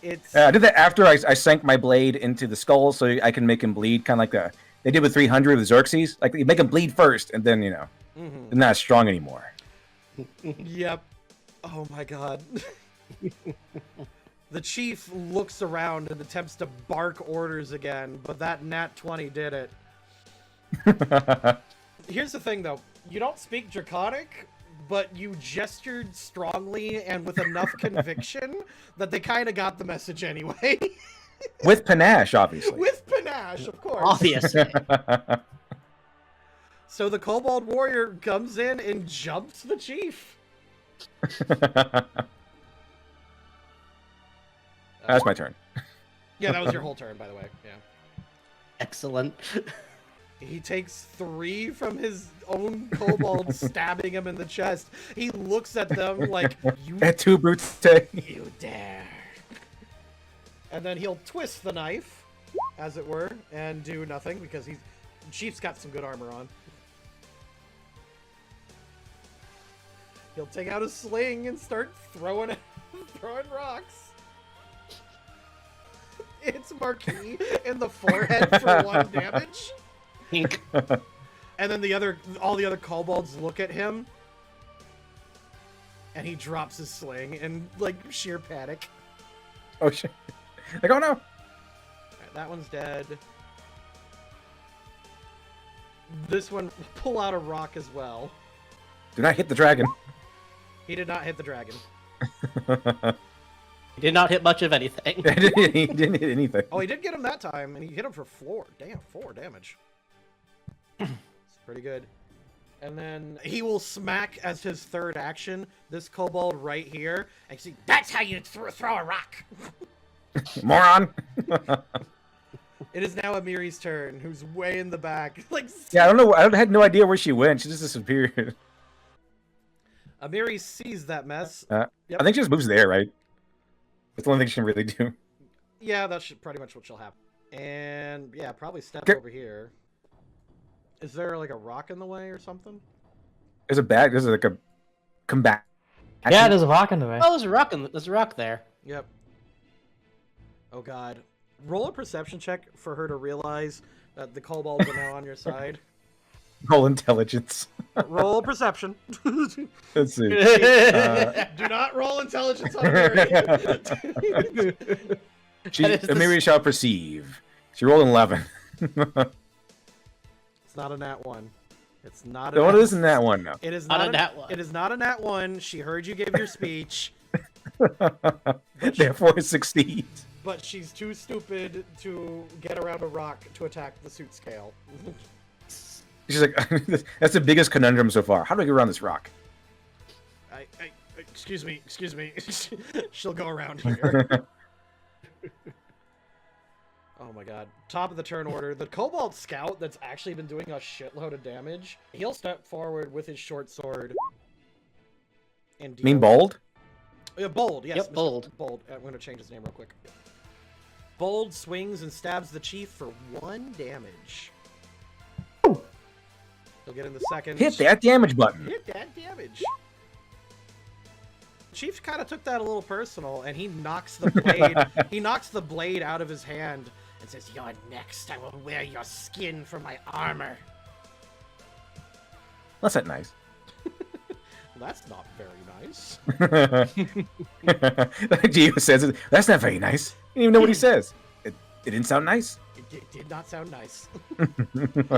E: It's
D: I did that after I sank my blade into the skull so I can make him bleed, kind of like they did with 300 with Xerxes. Like, you make him bleed first, and then, they're not as strong anymore.
E: Yep. Oh my god. The chief looks around and attempts to bark orders again, but that nat 20 did it. Here's the thing, though. You don't speak Draconic, but you gestured strongly and with enough conviction that they kind of got the message anyway.
D: With panache, obviously.
E: With panache, of course.
B: obviously.
E: So the Kobold Warrior comes in and jumps the chief.
D: That's my turn.
E: Yeah, that was your whole turn, by the way. Yeah.
B: Excellent.
E: He takes 3 from his own kobold, stabbing him in the chest. He looks at them like,
D: Et tu, brute?
E: you dare. And then he'll twist the knife, as it were, and do nothing because Chief's got some good armor on. He'll take out a sling and start throwing rocks. It's Marquis in the forehead for 1 damage. And then all the other kobolds look at him, and he drops his sling in like sheer panic.
D: Oh shit! Like, oh no!
E: Right, that one's dead. This one will pull out a rock as well.
D: Do not hit the dragon.
E: He did not hit the dragon.
B: He did not hit much of anything.
D: He didn't hit anything.
E: Oh, he did get him that time, and he hit him for 4. Damn, 4 damage. It's pretty good. And then he will smack as his third action this kobold right here. And see, that's how you throw a rock.
D: Moron!
E: It is now Amiri's turn, who's way in the back. Like,
D: Yeah, I don't know. I had no idea where she went. She just disappeared.
E: Amiri sees that mess.
D: I think she just moves there, right? That's the only thing she can really do.
E: Yeah, that's pretty much what she'll have. And yeah, probably step
D: Okay.
E: over here. Is there like a rock in the way or something?
D: There's a bag. There's like a combat.
F: Yeah, there's a rock in the way.
B: Oh, there's a rock there.
E: Yep. Oh god. Roll a perception check for her to realize that the kobolds are now on your side.
D: Roll intelligence.
E: Roll perception.
D: Let's see.
E: Do not roll intelligence on Mary.
D: Maybe shall perceive. She rolled an 11.
E: It's not a nat 1. It's not.
D: So what isn't that one now?
E: It is
B: Not
E: not
B: a nat 1.
E: It is not a nat 1. She heard you give your speech,
D: Therefore, it succeeds.
E: but she's too stupid to get around a rock to attack the suit scale.
D: She's like, that's the biggest conundrum so far. How do I get around this rock?
E: Excuse me. She'll go around here. Oh my god. Top of the turn order. The Kobold Scout that's actually been doing a shitload of damage. He'll step forward with his short sword. And deal...
D: Mean bold?
E: Bold, yes.
B: Yep, Bold.
E: Bold. I'm going to change his name real quick. Bold swings and stabs the chief for 1 damage. He'll get in the second.
D: Hit that damage button.
E: Hit that damage. Chief kind of took that a little personal, and he knocks the blade. He knocks the blade out of his hand and says, "You're next. I will wear your skin for my armor."
D: That's not nice.
E: Well, that's not very nice.
D: Gio says it. That's not very nice. You didn't even know what he says. It didn't sound nice.
E: It did not sound nice.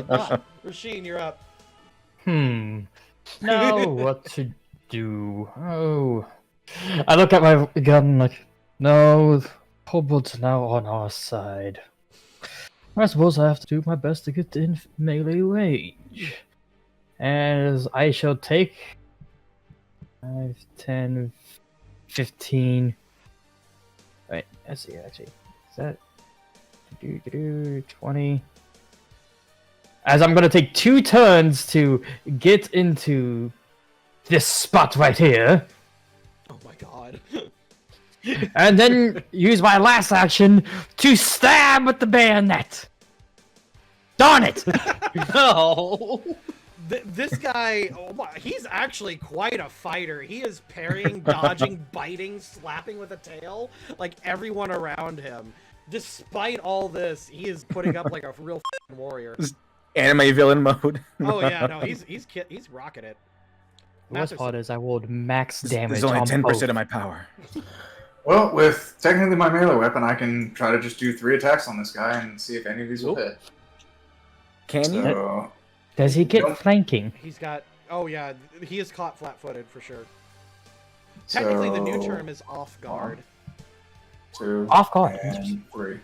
B: Ah,
E: Rasheen, you're up.
F: Now what to do? Oh, I look at my gun like, no, Kobold's now on our side. I suppose I have to do my best to get in melee range. As I shall take 5, 10, 15. Wait, let's see, actually. Is that 20? As I'm gonna take 2 turns to get into this spot right here.
E: Oh my god.
F: And then use my last action to stab with the bayonet. Darn it!
B: no.
E: This guy, oh my, he's actually quite a fighter. He is parrying, dodging, biting, slapping with a tail, like everyone around him. Despite all this, he is putting up like a real f***ing warrior.
D: Anime villain mode.
E: Oh yeah, no, he's rocking it.
F: The worst part is I rolled max damage.
D: There's only
F: on
D: 10%
F: both.
D: of my power.
C: Well, with technically my melee weapon, I can try to just do 3 attacks on this guy and see if any of these will hit.
D: Can you?
C: So,
F: Does he get
C: Nope.
F: flanking?
E: He's got, oh yeah, he is caught flat-footed for sure. Technically, the new term is off guard.
C: 2
F: Off guard.
C: and 3.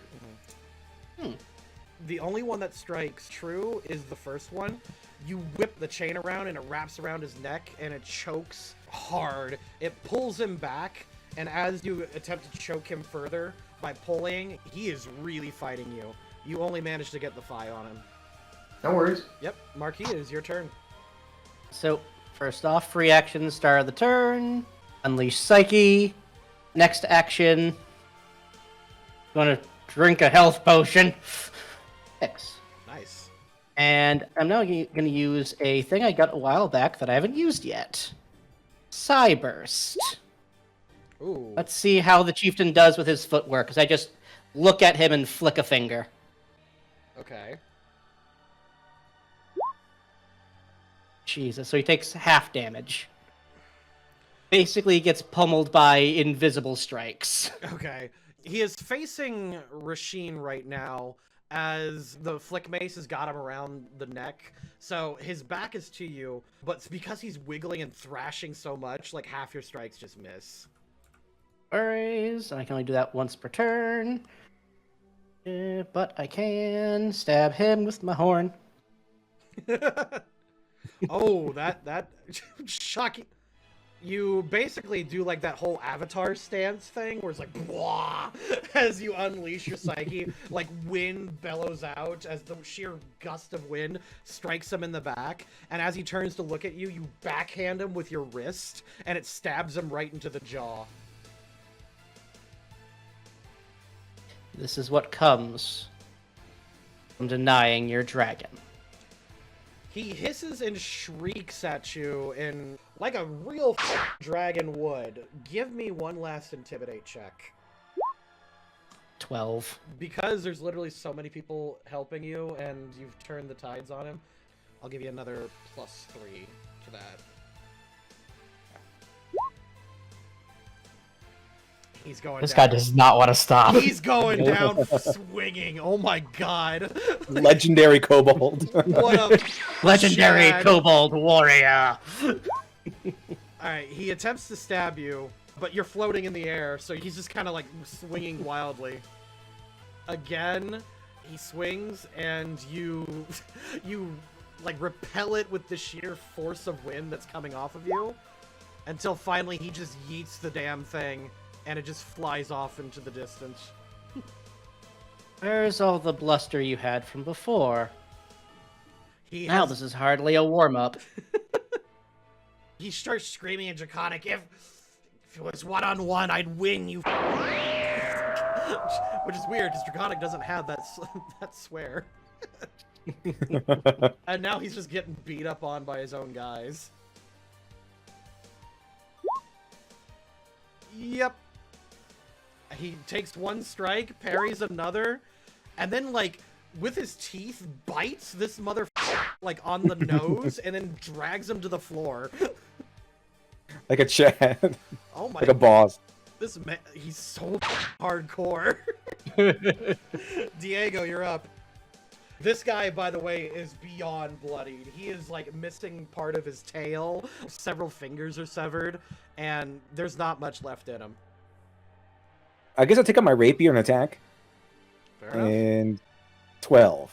E: The only one that strikes true is the first one. You whip the chain around and it wraps around his neck and it chokes hard. It pulls him back, and as you attempt to choke him further by pulling, he is really fighting you. You only managed to get the fi on him.
C: No worries.
E: Yep, Marquis, it is your turn.
B: So, first off, free action, start of the turn. Unleash Psyche. Next action. Gonna drink a health potion. X.
E: Nice.
B: And I'm now going to use a thing I got a while back that I haven't used yet. Psyburst.
E: Ooh.
B: Let's see how the chieftain does with his footwork, because I just look at him and flick a finger.
E: Okay.
B: Jesus, so he takes half damage. Basically, he gets pummeled by invisible strikes.
E: Okay. He is facing Rasheen right now as the flick mace has got him around the neck. So his back is to you, but because he's wiggling and thrashing so much, like half your strikes just miss.
B: Worries, and I can only do that once per turn. But I can stab him with my horn.
E: Oh, that shocking. You basically do like that whole avatar stance thing where it's like blah as you unleash your psyche, like wind bellows out as the sheer gust of wind strikes him in the back, and as he turns to look at you, you backhand him with your wrist and it stabs him right into the jaw.
B: This is what comes from denying your dragon.
E: He hisses and shrieks at you in like a real dragon would. Give me one last intimidate check.
B: 12.
E: Because there's literally so many people helping you and you've turned the tides on him, I'll give you another +3 to that. He's going
F: This
E: down.
F: guy does not want to stop.
E: He's going down swinging. Oh my god.
D: Legendary Kobold.
E: What a
B: Legendary
E: Shad.
B: Kobold warrior!
E: Alright, he attempts to stab you, but you're floating in the air, so he's just kind of like swinging wildly. Again, he swings, and you like repel it with the sheer force of wind that's coming off of you, until finally he just yeets the damn thing, and it just flies off into the distance.
B: Where's all the bluster you had from before?
E: Now
B: This is hardly a warm-up.
E: He starts screaming in Draconic, if it was one-on-one, I'd win, you which is weird, because Draconic doesn't have that swear. And now he's just getting beat up on by his own guys. Yep. He takes one strike, parries another, and then, like, with his teeth, bites this like, on the nose, and then drags him to the floor.
D: Like a Chad.
E: Oh my...
D: Like a boss.
E: This man, he's so hardcore. Diego, you're up. This guy, by the way, is beyond bloodied. He is, like, missing part of his tail. Several fingers are severed, and there's not much left in him.
D: I guess I'll take out my rapier and attack.
E: Fair enough.
D: And 12.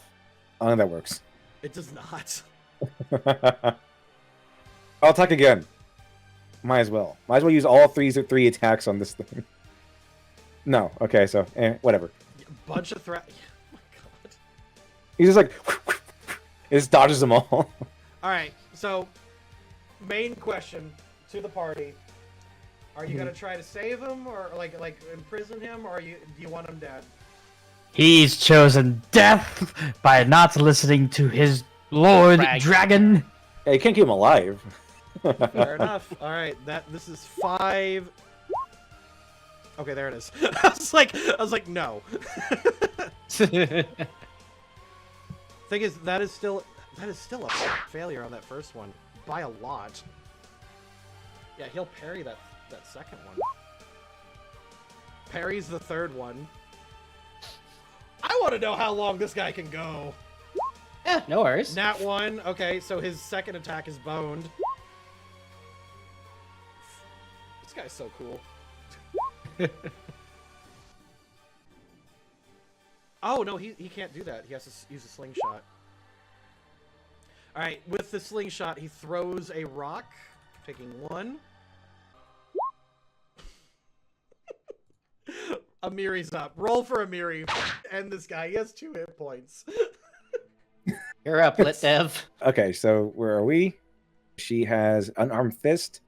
D: I don't know if that works.
E: It does not.
D: I'll attack again. Might as well. Might as well use all three attacks on this thing. No. Okay, so, whatever.
E: Bunch of threat. Oh my god.
D: He's just like... He just dodges them all.
E: Alright, so, main question to the party. Are you gonna try to save him, or, like imprison him, or do you want him dead?
F: He's chosen death by not listening to his lord dragon.
D: Yeah, you can't keep him alive.
E: Fair enough. Alright, this is 5... Okay, there it is. I was like, no. Thing is, that is still a failure on that first one. By a lot. Yeah, he'll parry that second one. Parries the third one. I want to know how long this guy can go.
B: Yeah, no worries.
E: Nat 1. Okay, so his second attack is boned. This guy's so cool. Oh, no, he can't do that. He has to use a slingshot. Alright, with the slingshot, he throws a rock, taking 1. Amiri's up. Roll for Amiri. End this guy. He has 2 hit points.
B: You're up, Lit Dev.
D: Okay, so where are we? She has unarmed fist.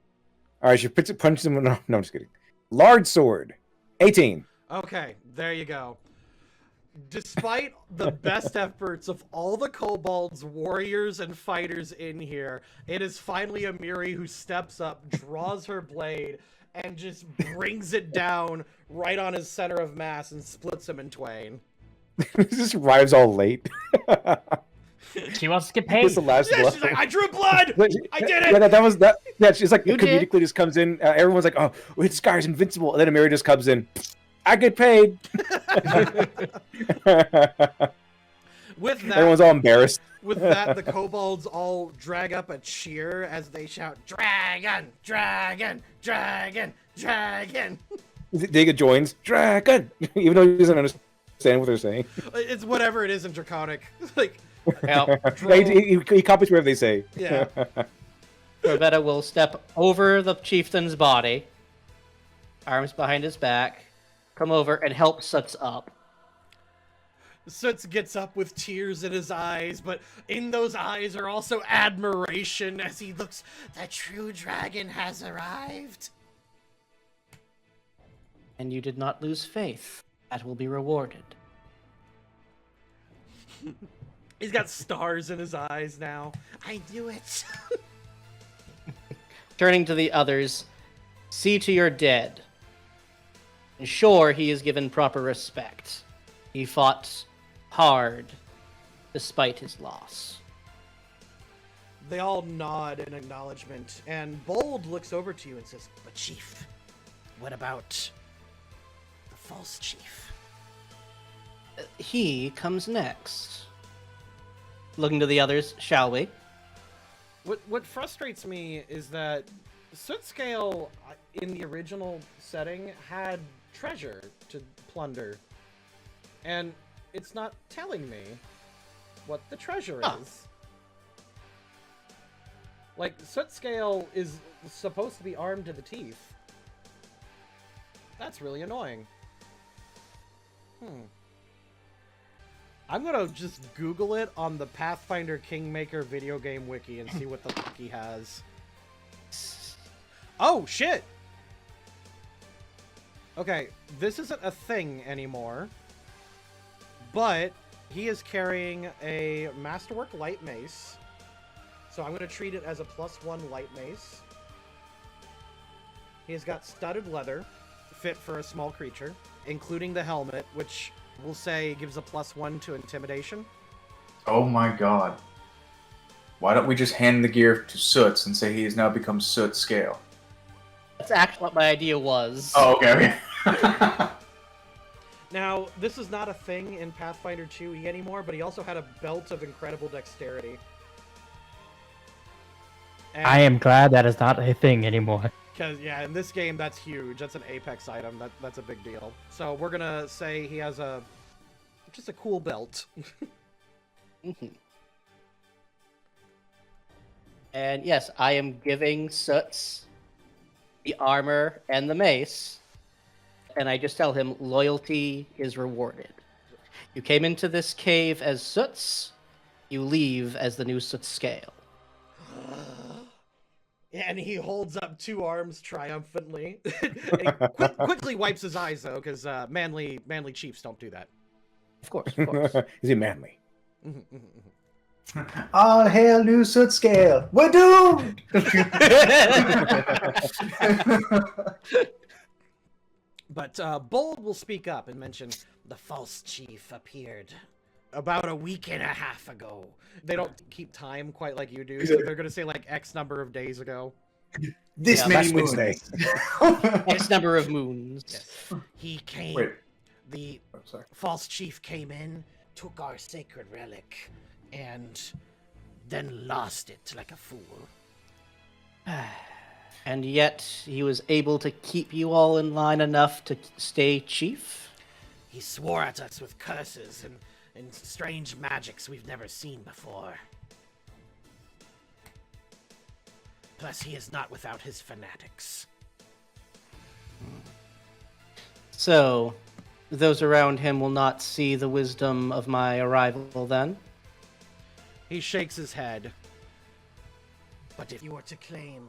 D: Alright, she punches him. No, I'm just kidding. Large sword. 18.
E: Okay, there you go. Despite the best efforts of all the kobolds, warriors, and fighters in here, it is finally Amiri who steps up, draws her blade, and just brings it down right on his center of mass and splits him in twain.
D: This just arrives all late.
F: She wants to get paid.
D: This is the last
E: Yeah,
D: blow.
E: she's like, I drew blood! I did it!
D: Yeah, that was that. Yeah, she's like
B: You did.
D: comedically just comes in. Everyone's like, "Oh, this guy's invincible," and then Amiri just comes in. I get paid.
E: With that,
D: Everyone's all embarrassed.
E: With that, the kobolds all drag up a cheer as they shout, "Dragon! Dragon! Dragon! Dragon!"
D: Diego joins. Dragon! Even though he doesn't understand what they're saying.
E: It's whatever it is in Draconic. Like,
B: Well,
D: Yeah, he copies whatever they say.
E: yeah.
B: Corbetta will step over the chieftain's body, arms behind his back, come over and help Soots up.
E: Soots gets up with tears in his eyes, but in those eyes are also admiration as he looks. The true dragon has arrived.
B: And you did not lose faith. That will be rewarded.
E: He's got stars in his eyes now. I knew it.
B: Turning to the others, see to your dead. Ensure he is given proper respect. He fought hard despite his loss.
E: They all nod in acknowledgement, and Bold looks over to you and says, "But Chief, what about the false chief?"
B: He comes next. Looking to the others, shall we?
E: What frustrates me is that Sootscale in the original setting had treasure to plunder, and it's not telling me what the treasure is. Like, Sootscale is supposed to be armed to the teeth. That's really annoying. I'm gonna just Google it on the Pathfinder Kingmaker video game wiki and see what the fuck he has. Oh, shit! Okay, this isn't a thing anymore, but he is carrying a Masterwork Light Mace, so I'm gonna treat it as a +1 Light Mace. He has got studded leather, fit for a small creature, including the helmet, which we'll say gives a +1 to intimidation.
C: Oh my god. Why don't we just hand the gear to Soots and say he has now become Soots Scale?
B: That's actually what my idea was.
C: Oh, okay.
E: Now, this is not a thing in Pathfinder 2e anymore, but he also had a belt of incredible dexterity. And
F: I am glad that is not a thing anymore.
E: because, yeah, in this game, that's huge. That's an Apex item. That's a big deal. So we're gonna say he has just a cool belt.
B: And yes, I am giving Soots the armor and the mace. And I just tell him loyalty is rewarded. You came into this cave as Soots, you leave as the new Soots Scale.
E: And he holds up two arms triumphantly. And he quickly wipes his eyes, though, because manly chiefs don't do that.
B: Of course, of course.
D: Is he manly?
C: All hail new Soot Scale. We're doomed!
E: But Bold will speak up and mention the false chief appeared about a week and a half ago. They don't keep time quite like you do, so they're going to say like X number of days ago.
C: This many moons.
B: X number of moons.
E: Yes. He came.
C: Wait.
E: The
C: Oh, sorry.
E: false chief came in, took our sacred relic, and then lost it like a fool.
B: And yet he was able to keep you all in line enough to stay chief?
E: He swore at us with curses and strange magics we've never seen before. Plus, he is not without his fanatics.
B: So, those around him will not see the wisdom of my arrival then?
E: He shakes his head. But if you were to claim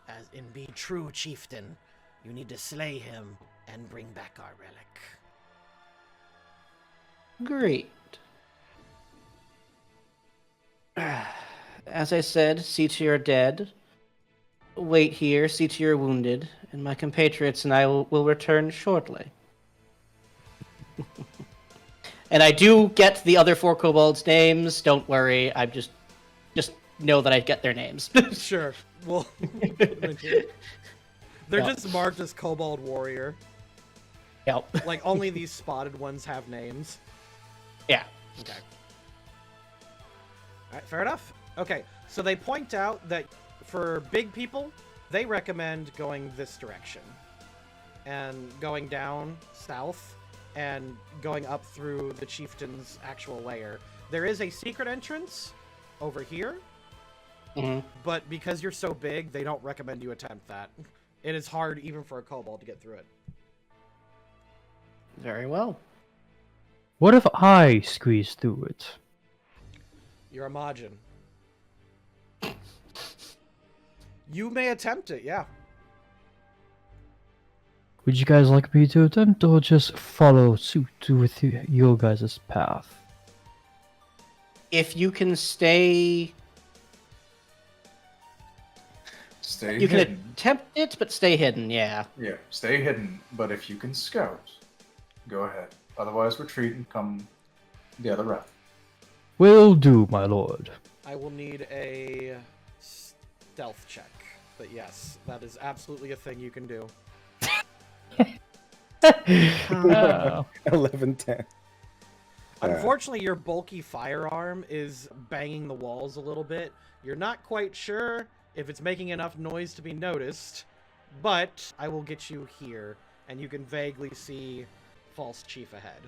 E: as in be true chieftain, you need to slay him and bring back our relic.
B: Great. As I said, see to your dead. Wait here, see to your wounded, and my compatriots and I will return shortly. And I do get the other four kobolds' names. Don't worry, I just know that I get their names.
E: Sure. Well, they're just marked as Kobold Warrior.
B: Yep.
E: Like, only these spotted ones have names.
B: Yeah.
E: Okay. Alright, fair enough. Okay, so they point out that for big people, they recommend going this direction. And going down south, and going up through the chieftain's actual lair. There is a secret entrance over here, But because you're so big, they don't recommend you attempt that. It is hard even for a kobold to get through it.
B: Very well.
F: What if I squeeze through it?
E: You're a Majin. You may attempt it, yeah.
F: Would you guys like me to attempt or just follow suit with your guys' path?
B: If you can stay...
C: Stay
B: You
C: hidden.
B: can attempt it, but stay hidden, yeah.
C: Yeah, stay hidden. But if you can scout, go ahead. Otherwise, retreat and come the other route.
F: Will do, my lord.
E: I will need a stealth check. But yes, that is absolutely a thing you can do.
D: 11-10.
E: Unfortunately, your bulky firearm is banging the walls a little bit. You're not quite sure if it's making enough noise to be noticed, but I will get you here, and you can vaguely see False Chief ahead.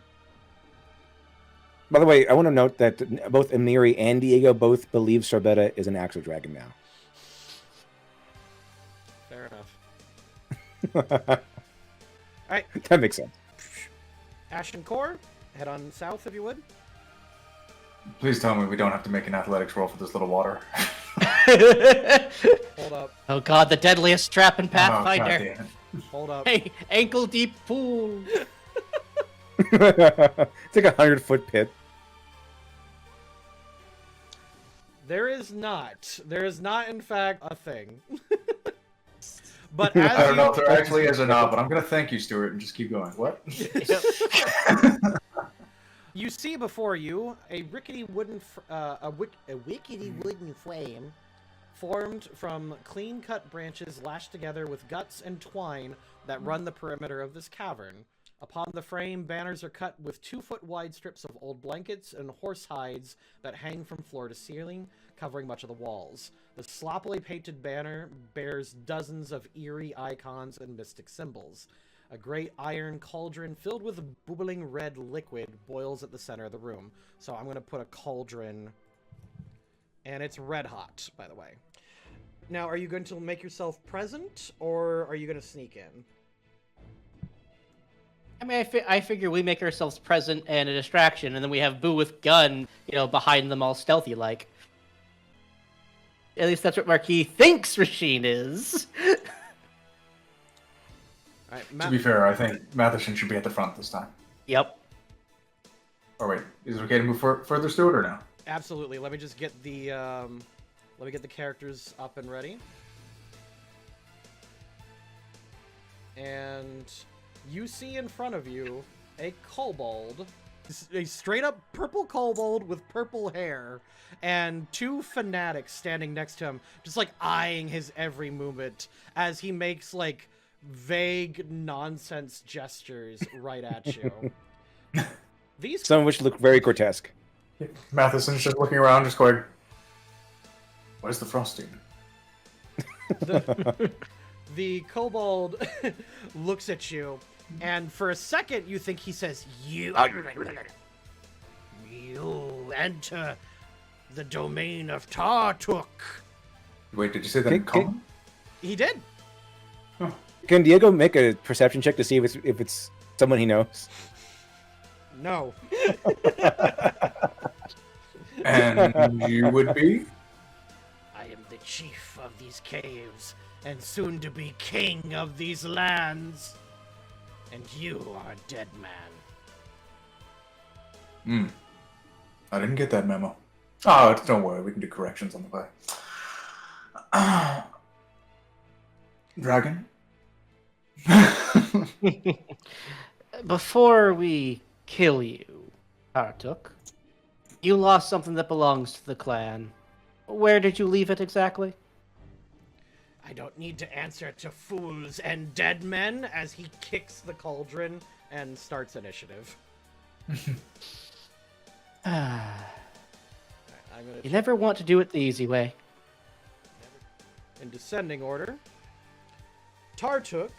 D: By the way, I want to note that both Amiri and Diego both believe Sorbetta is an Axo Dragon now.
E: Fair enough. Alright.
D: That makes sense.
E: Ashen Corp, head on south if you would.
C: Please tell me we don't have to make an athletics roll for this little water.
E: Hold up.
B: Oh god, the deadliest trap in
C: Oh, God
B: Pathfinder.
C: damn it.
E: Hold up.
B: Hey, ankle-deep pool.
D: It's like 100-foot pit.
E: There is not, in fact, a thing. But
C: I
E: as
C: don't know
E: you,
C: if there actually is or not, but I'm going to thank you, Stuart, and just keep going. What?
E: you see before you a rickety wooden, rickety wooden frame formed from clean-cut branches lashed together with guts and twine that run the perimeter of this cavern. Upon the frame, banners are cut with 2-foot-wide strips of old blankets and horse hides that hang from floor to ceiling, covering much of the walls. The sloppily painted banner bears dozens of eerie icons and mystic symbols. A great iron cauldron filled with bubbling red liquid boils at the center of the room. So I'm going to put a cauldron, and it's red hot, by the way. Now, are you going to make yourself present, or are you going to sneak in?
B: I mean, I figure we make ourselves present and a distraction, and then we have Boo with gun, behind them all stealthy-like. At least that's what Marquis thinks Rasheen is.
E: All right,
C: To be fair, I think Matheson should be at the front this time.
B: Yep.
C: Or wait, is it okay to move further, Stuart, or no?
E: Absolutely. Let me just get the characters up and ready. And you see in front of you a kobold, a straight-up purple kobold with purple hair, and 2 fanatics standing next to him, just like eyeing his every movement as he makes like vague nonsense gestures right at you.
D: Some of which look very grotesque.
C: Matheson's just looking around, just going, "Where's the frosting?"
E: The kobold looks at you, and for a second you think he says, You enter the domain of Tartuk."
C: Wait, did you say that in common?
E: He did.
D: Can Diego make a perception check to see if it's someone he knows?
E: No.
C: And you would be?
E: I am the chief of these caves, and soon to be king of these lands. And you are a dead man.
C: I didn't get that memo. Oh, don't worry, we can do corrections on the way. Dragon?
B: Before we kill you, Tartuk, you lost something that belongs to the clan. Where did you leave it exactly?
E: I don't need to answer to fools and dead men, as he kicks the cauldron and starts initiative.
B: You never want to do it the easy way.
E: In descending order, Tartuk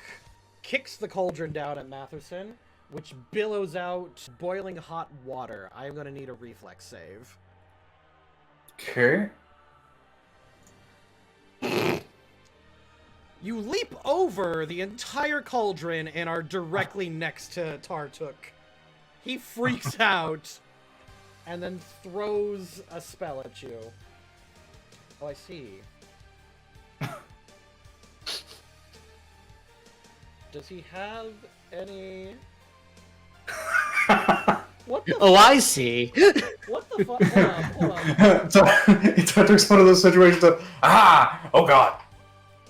E: kicks the cauldron down at Matheson, which billows out boiling hot water. I'm going to need a reflex save.
C: Okay.
E: You leap over the entire cauldron and are directly next to Tartuk. He freaks out and then throws a spell at you. Oh, I see. Does he have any... What the
B: Oh, I see.
E: What the fuck? Hold on.
C: It's one of those situations of, oh god.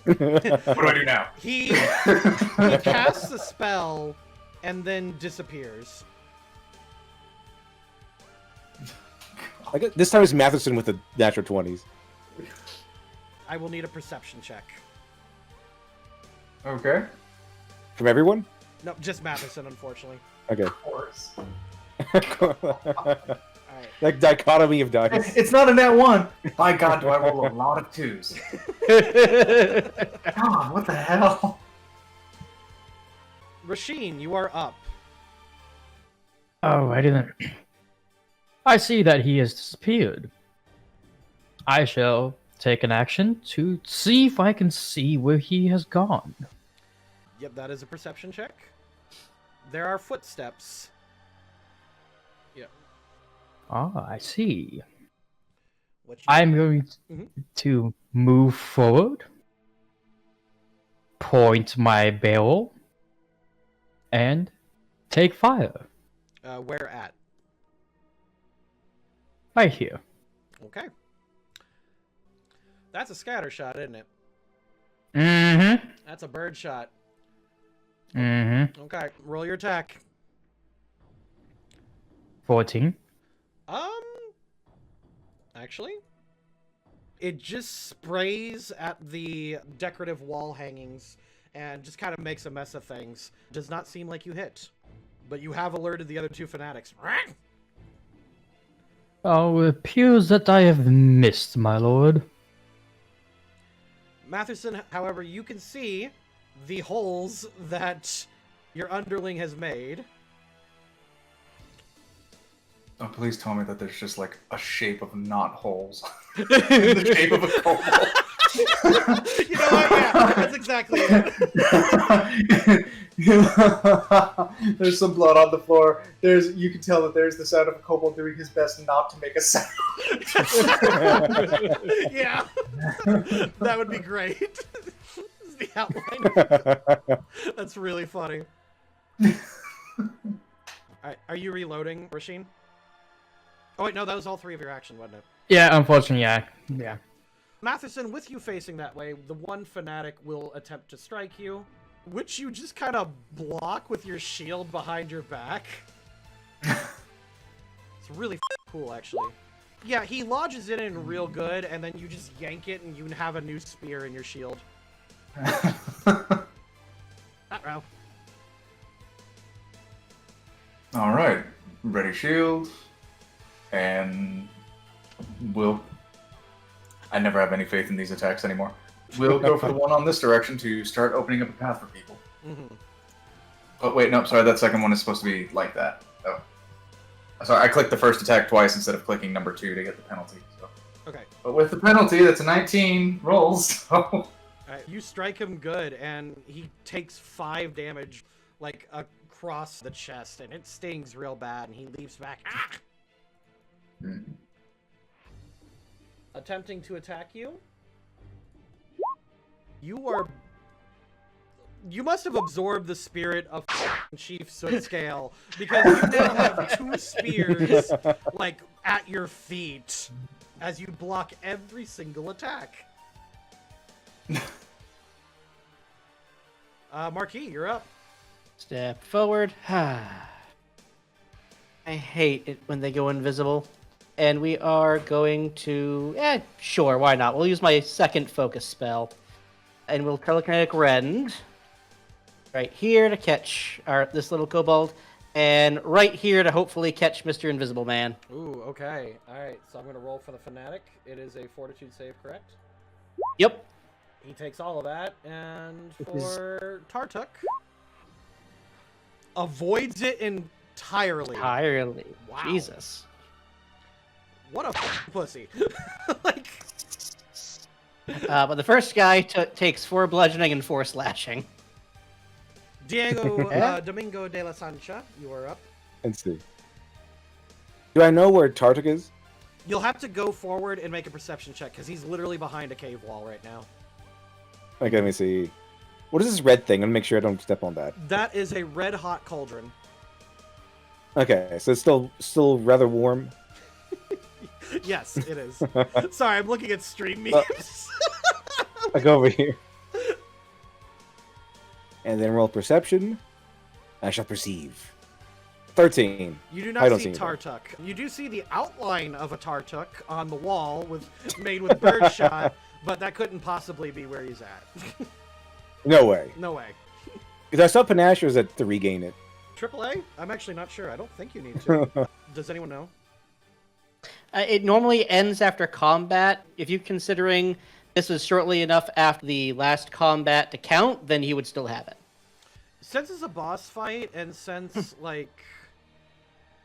C: What do I do now?
E: He casts the spell and then disappears.
D: This time it's Matheson with the natural 20s.
E: I will need a perception check.
C: Okay.
D: From everyone?
E: No, just Matheson, unfortunately.
D: Okay.
C: Of course.
E: Alright.
D: Like dichotomy of dice.
C: It's not a net 1. By God, do I roll a lot of 2s. God, what the hell?
E: Rasheen, you are up.
F: Oh, I didn't. I see that he has disappeared. I shall take an action to see if I can see where he has gone.
E: Yep, that is a perception check. There are footsteps. Yep.
F: Ah, I see.
E: What you
F: I'm going to move forward, point my barrel, and take fire.
E: Where at?
F: Right here.
E: Okay. That's a scatter shot, isn't it?
F: Mm-hmm.
E: That's a bird shot.
F: Mm-hmm.
E: Okay, roll your attack.
F: 14.
E: Actually, it just sprays at the decorative wall hangings and just kind of makes a mess of things. Does not seem like you hit, but you have alerted the other two fanatics.
F: Oh, it appears that I have missed, my lord.
E: Matheson, however, you can see the holes that your underling has made.
C: Oh, please tell me that there's just like a shape of not holes. In the shape of a kobold.
E: You know what? Yeah, that's exactly it.
C: There's some blood on the floor. You can tell that there's the sound of a kobold doing his best not to make a sound.
E: Yeah, that would be great. This is the outline. That's really funny. Alright, are you reloading, Rasheen? Oh wait, no, that was all three of your action, wasn't it?
F: Yeah, unfortunately, yeah.
E: Matheson, with you facing that way, the one fanatic will attempt to strike you, which you just kind of block with your shield behind your back. It's really cool, actually. Yeah, he lodges it in real good, and then you just yank it, and you have a new spear in your shield. Uh-oh.
C: Alright, ready shield, and I never have any faith in these attacks anymore. We'll go for the one on this direction to start opening up a path for people. Oh wait, no, sorry, that second one is supposed to be like that. Oh. Sorry, I clicked the first attack twice instead of clicking number 2 to get the penalty. So.
E: Okay.
C: But with the penalty, that's a 19 rolls, so...
E: Alright, you strike him good, and he takes 5 damage, like, across the chest, and it stings real bad, and he leaps back. Ah! Attempting to attack you. You must have absorbed the spirit of Chief Sootscale, because you now have 2 spears, like, at your feet, as you block every single attack. Marquis, you're up.
B: Step forward. I hate it when they go invisible. And we are going to... sure, why not? We'll use my second focus spell. And we'll telekinetic rend. Right here to catch this little kobold. And right here to hopefully catch Mr. Invisible Man.
E: Ooh, okay. Alright, so I'm going to roll for the Fanatic. It is a Fortitude save, correct?
B: Yep.
E: He takes all of that. And for Tartuk... avoids it entirely.
B: Wow. Jesus.
E: What a pussy. Like,
B: But the first guy takes 4 bludgeoning and 4 slashing.
E: Diego Domingo de la Sancha, you are up.
D: Let's see. Do I know where Tartuk is?
E: You'll have to go forward and make a perception check, because he's literally behind a cave wall right now.
D: Okay, let me see. What is this red thing? I'm gonna make sure I don't step on that.
E: That is a red-hot cauldron.
D: Okay, so it's still rather warm.
E: Yes, it is. Sorry, I'm looking at stream memes.
D: I go over here. And then roll perception. I shall perceive. 13.
E: You do
D: I
E: not
D: don't
E: see
D: see
E: Tartuk. You do see the outline of a Tartuk on the wall made with birdshot, but that couldn't possibly be where he's at.
D: No way.
E: No way.
D: Because I saw Panashers at to regain it.
E: AAA? I'm actually not sure. I don't think you need to. Does anyone know?
B: It normally ends after combat. If you're considering this was shortly enough after the last combat to count, then he would still have it.
E: Since it's a boss fight, and since, like,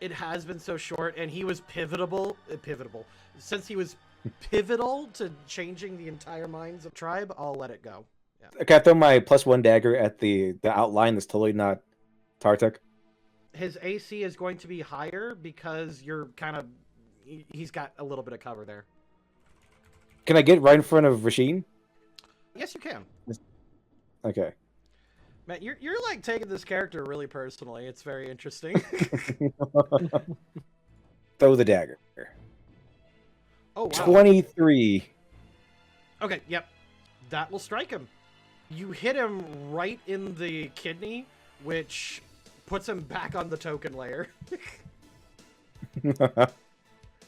E: it has been so short, and he was pivotal, since he was pivotal to changing the entire minds of the tribe, I'll let it go. Yeah.
D: Okay, I throw my +1 dagger at the outline that's totally not Tartuk.
E: His AC is going to be higher because you're kind of... He's got a little bit of cover there.
D: Can I get right in front of Rasheen?
E: Yes, you can.
D: Okay.
E: Matt, you're like taking this character really personally. It's very interesting.
D: Throw the dagger.
E: Oh, wow.
D: 23.
E: Okay, yep. That will strike him. You hit him right in the kidney, which puts him back on the token layer.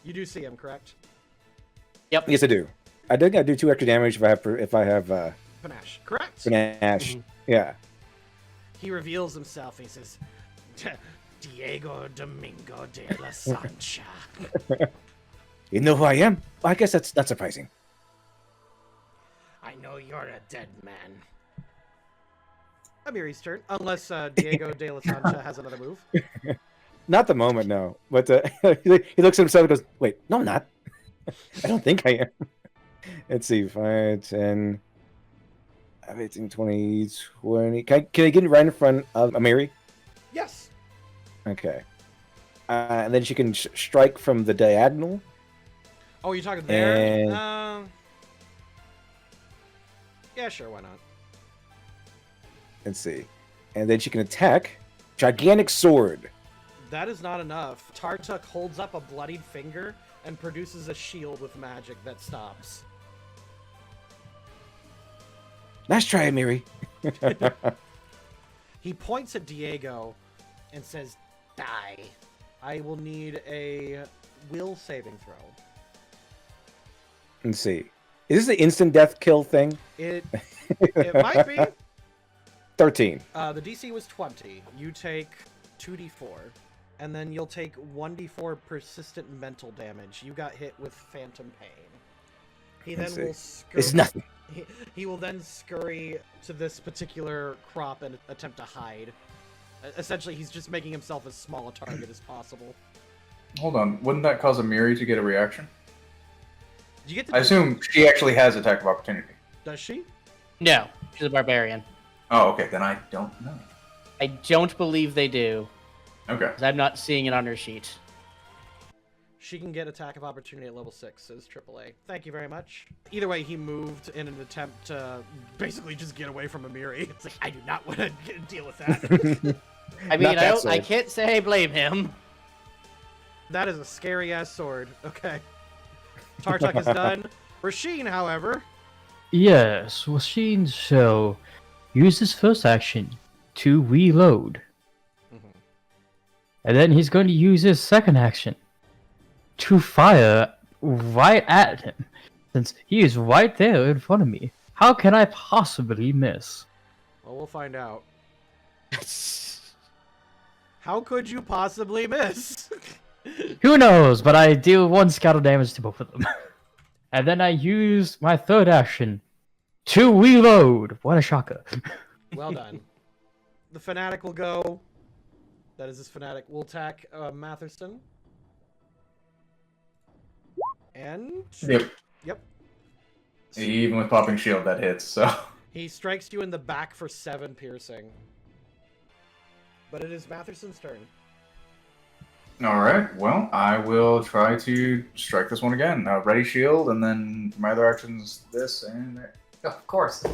E: You do see him, correct?
B: Yep.
D: Yes, I do. I think I do 2 extra damage if I have
E: Panache, correct?
D: Panache. Yeah.
E: He reveals himself. He says, Diego Domingo de la Sancha.
D: You know who I am? Well, I guess that's not surprising.
E: I know you're a dead man. Amiri's turn, unless Diego de la Sancha has another move.
D: Not the moment, no. But he looks at himself and goes, wait, no, I'm not. I don't think I am. Let's see, 5, 10, 18, 20, 20. Can I get right in front of Amiri?
E: Yes.
D: Okay. And then she can strike from the diagonal.
E: Oh, you're talking there?
D: And...
E: Yeah, sure, why not?
D: Let's see. And then she can attack. Gigantic sword.
E: That is not enough. Tartuk holds up a bloodied finger and produces a shield with magic that stops.
D: Nice try, Amiri.
E: He points at Diego and says, die. I will need a will saving throw.
D: Let's see. Is this the instant death kill thing?
E: It might be.
D: 13.
E: The DC was 20. You take 2d4, and then you'll take 1d4 persistent mental damage. You got hit with phantom pain. He then will scurry.
D: It's nothing.
E: He will then scurry to this particular crop and attempt to hide. Essentially, he's just making himself as small a target as possible.
C: Hold on, wouldn't that cause Amiri to get a reaction?
E: Did you get
C: I assume she actually has attack of opportunity.
E: Does she?
B: No, she's a barbarian.
C: Oh, okay, then I don't know.
B: I don't believe they do.
C: Okay.
B: 'Cause I'm not seeing it on her sheet.
E: She can get attack of opportunity at level 6, says AAA. Thank you very much. Either way, he moved in an attempt to basically just get away from Amiri. It's like, I do not want to deal with that.
B: I mean, I can't say I blame him.
E: That is a scary-ass sword. Okay. Tartuk is done. Rasheen, however...
F: Yes, Rasheen shall use his first action to reload. And then he's going to use his second action to fire right at him. Since he is right there in front of me. How can I possibly miss?
E: Well, we'll find out. How could you possibly miss?
F: Who knows, but I deal 1 scatter damage to both of them. And then I use my third action to reload. What a shocker.
E: Well done. The Fanatic will go. That is this Fanatic. We'll attack Matherson. And...
C: Yep.
E: Yep.
C: Even with popping shield, that hits. So
E: He strikes you in the back for 7 piercing. But it is Matherson's turn.
C: all right. Well, I will try to strike this one again. Ready shield, and then my other actions this and there. Oh, of course.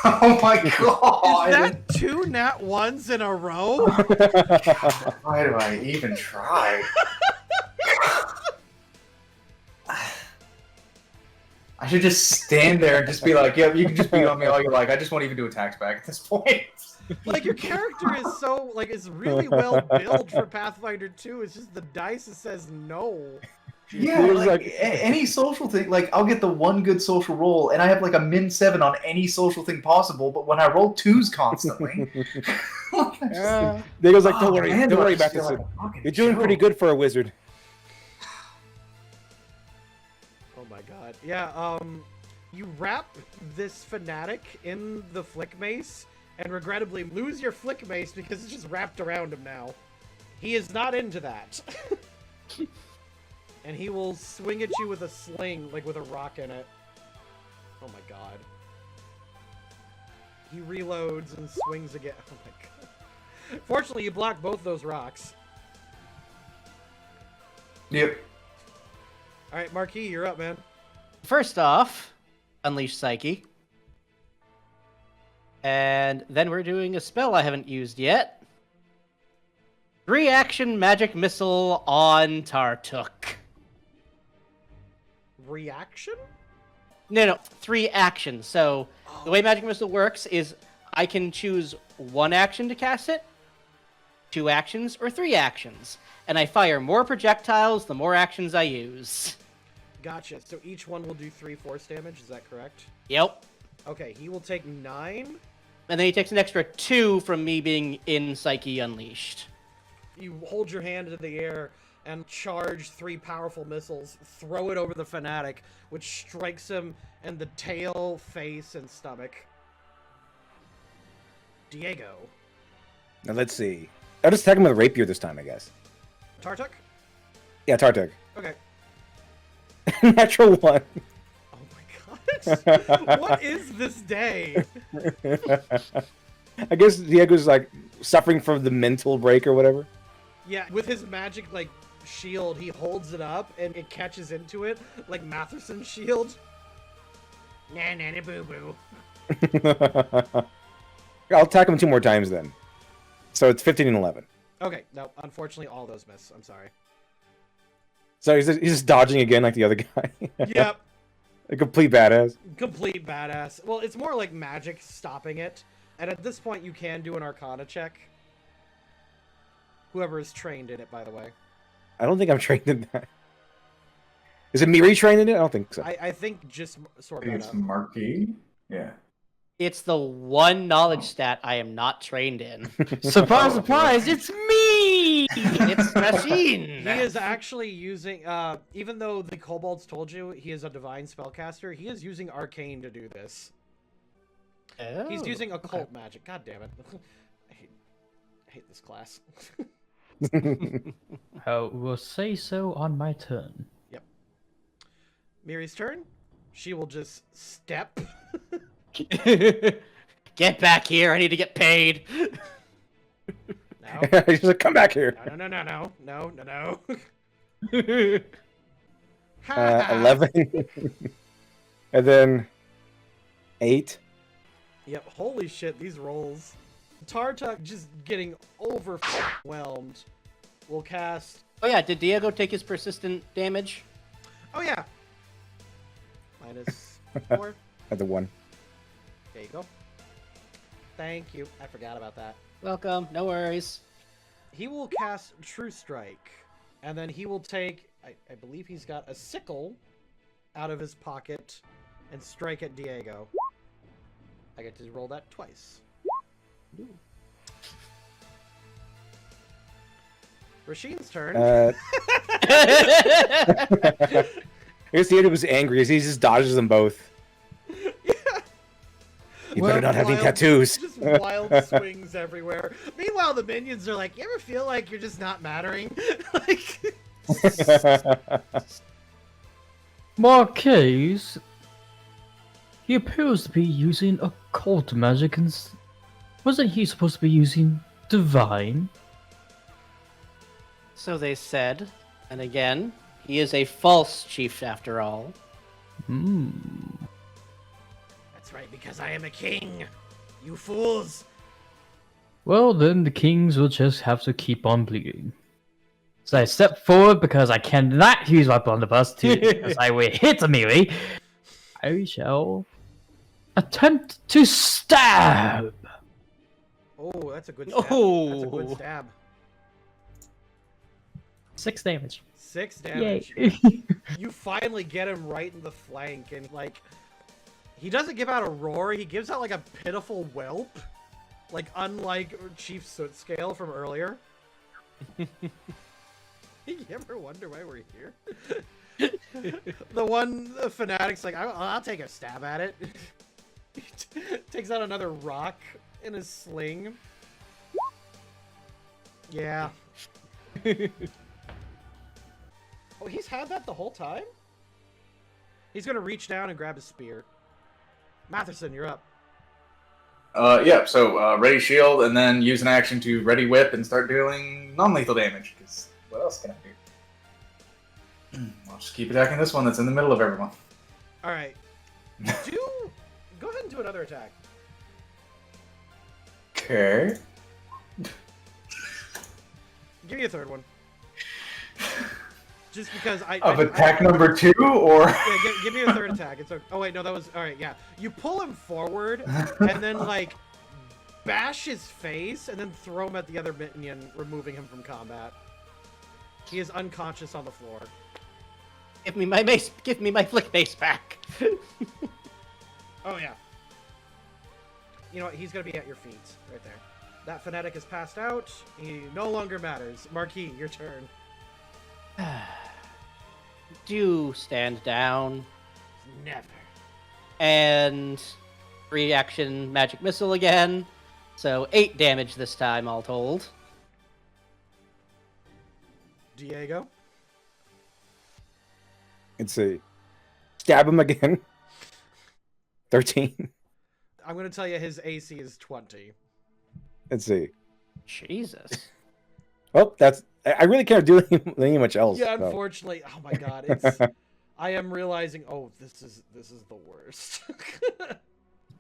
C: Oh my god!
E: Is that 2 nat 1s in a row?
C: Why do I even try? I should just stand there and just be like, yeah, you can just beat on me all you like. I just won't even do attacks back at this point.
E: Like, your character is so, like, is really well built for Pathfinder 2. It's just the dice that says no.
C: Yeah, like any social thing, like I'll get the one good social roll, and I have like a -7 on any social thing possible. But when I roll 2s constantly,
D: They goes like, don't worry,
C: man,
D: don't
C: do I
D: worry
C: just
D: about
C: feel
D: this.
C: like a fucking
D: You're doing pretty
C: joke.
D: good for a wizard.
E: Oh my god. Yeah, you wrap this fanatic in the flick mace, and regrettably lose your flick mace because it's just wrapped around him now. He is not into that. And he will swing at you with a sling, like with a rock in it. Oh my god. He reloads and swings again. Oh my god. Fortunately, you block both those rocks.
C: Yep.
E: Alright, Marquis, you're up, man.
B: First off, Unleash Psyche. And then we're doing a spell I haven't used yet. 3-action magic missile on Tartuk.
E: Reaction?
B: No, 3 actions. So the way magic missile works is I can choose 1 action to cast it, 2 actions, or 3 actions. And I fire more projectiles the more actions I use.
E: Gotcha. So each one will do 3 force damage, is that correct?
B: Yep.
E: Okay, he will take 9.
B: And then he takes an extra 2 from me being in Psyche Unleashed.
E: You hold your hand into the air and charge 3 powerful missiles, throw it over the fanatic, which strikes him in the tail, face, and stomach. Diego.
D: Now let's see. I'll just attack him with a rapier this time, I guess.
E: Tartuk?
D: Yeah, Tartuk.
E: Okay.
D: Natural 1.
E: Oh my god. What is this day?
D: I guess Diego's like suffering from the mental break or whatever.
E: Yeah, with his magic, like, shield, he holds it up and it catches into it, like Matherson's shield. Nah, nah, boo boo.
D: I'll attack him 2 more times then. So it's 15 and 11.
E: Okay, no, unfortunately, all those miss. I'm sorry.
D: So he's just dodging again like the other guy.
E: Yep.
D: A complete badass.
E: Complete badass. Well, it's more like magic stopping it. And at this point, you can do an Arcana check. Whoever is trained in it, by the way.
D: I don't think I'm trained in that. Is it me retrained in it? I don't think so.
E: I think just sort
C: I think it's
E: of.
C: Marquis. Yeah.
B: It's the one knowledge stat I am not trained in.
F: Surprise, surprise, it's me!
B: It's machine!
E: He is actually using, even though the kobolds told you he is a divine spellcaster, he is using arcane to do this.
B: Oh,
E: He's using occult
B: okay.
E: magic. God damn it. I hate this class.
F: I will say so on my turn.
E: Miri's turn. She will just step.
B: Get back here, I need to get paid.
E: No.
D: He's like, come back here.
E: No.
D: 11. And then 8.
E: Yep, holy shit, these rolls. Tartuk just getting overwhelmed. Will cast...
B: Oh yeah, did Diego take his persistent damage?
E: Oh yeah. -4.
D: At the 1.
E: There you go. Thank you. I forgot about that.
B: Welcome, no worries.
E: He will cast True Strike. And then he will take... I believe he's got a sickle out of his pocket and strike at Diego. I get to roll that twice. Ooh. Rasheen's turn.
D: I guess the end was angry as he just dodges them both.
E: Yeah.
D: You better not have any tattoos.
E: Just wild swings everywhere. Meanwhile, the minions are like, you ever feel like you're just not mattering? Like,
F: Marquise, He appears to be using occult magic and wasn't he supposed to be using divine?
B: So they said, and again, he is a false chief after all.
F: Hmm.
E: That's right, because I am a king. You fools.
F: Well, then the kings will just have to keep on bleeding. So I step forward because I cannot use my blunderbuss because I will hit immediately. I shall attempt to stab.
E: Oh, that's a good stab.
B: Oh.
E: That's a good stab.
F: 6 damage.
E: 6 damage.
F: Yay.
E: You finally get him right in the flank, and like, he doesn't give out a roar. He gives out like a pitiful whelp, like unlike Chief Soot Scale from earlier. You ever wonder why we're here? The one fanatic's like, I'll take a stab at it. He takes out another rock in his sling. Yeah. Oh, he's had that the whole time? He's gonna reach down and grab his spear. Matherson, you're up.
C: Yeah, so ready shield, and then use an action to ready whip and start dealing non-lethal damage, because what else can I do? I'll just keep attacking this one that's in the middle of everyone.
E: Alright. Go ahead and do another attack.
C: Okay.
E: Give me a third one. Just because
C: attack number 2, or?
E: Yeah, give me a third attack. It's okay. Oh wait, no, that was alright. Yeah, you pull him forward and then like bash his face and then throw him at the other minion, removing him from combat. He is unconscious on the floor.
B: Give me my mace. Give me my flick mace back.
E: Oh yeah. You know what? He's gonna be at your feet right there. That fanatic is passed out. He no longer matters. Marquis, your turn.
B: Do stand down.
E: Never.
B: And reaction magic missile again. So 8 damage this time, all told.
E: Diego.
D: Let's see. Stab him again. 13.
E: I'm gonna tell you his AC is 20.
D: Let's see.
B: Jesus.
D: Oh, that's. I really can't do anything much else.
E: Yeah,
D: so.
E: unfortunately. Oh my god, it's. I am realizing. Oh, this is the worst.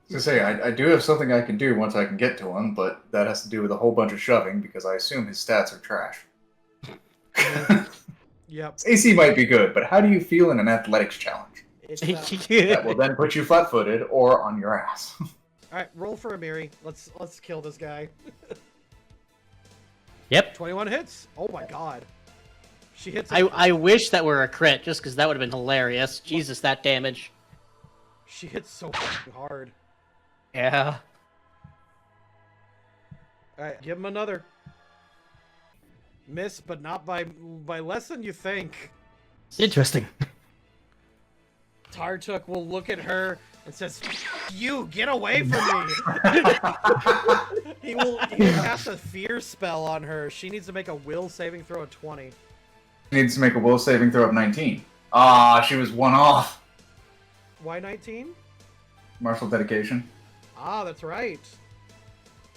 C: To say, I do have something I can do once I can get to him, but that has to do with a whole bunch of shoving because I assume his stats are trash.
E: Yep.
C: His AC might be good, but how do you feel in an athletics challenge?
E: It's,
C: That will then put you flat-footed or on your ass.
E: all right, roll for Amiri. Let's kill this guy.
F: Yep.
E: 21 hits. Oh my god. She hits.
B: I wish that were a crit, just because that would have been hilarious. Jesus, that damage.
E: She hits so fucking hard.
B: Yeah.
E: All right, give him another. Miss, but not by less than you think.
F: Interesting.
E: Tartuk will look at her and says, "You get away from me!" He will cast a fear spell on her. She needs to make a will saving throw of 20.
C: Needs to make a will saving throw of 19. Ah, she was one off.
E: Why 19?
C: Martial dedication.
E: Ah, that's right.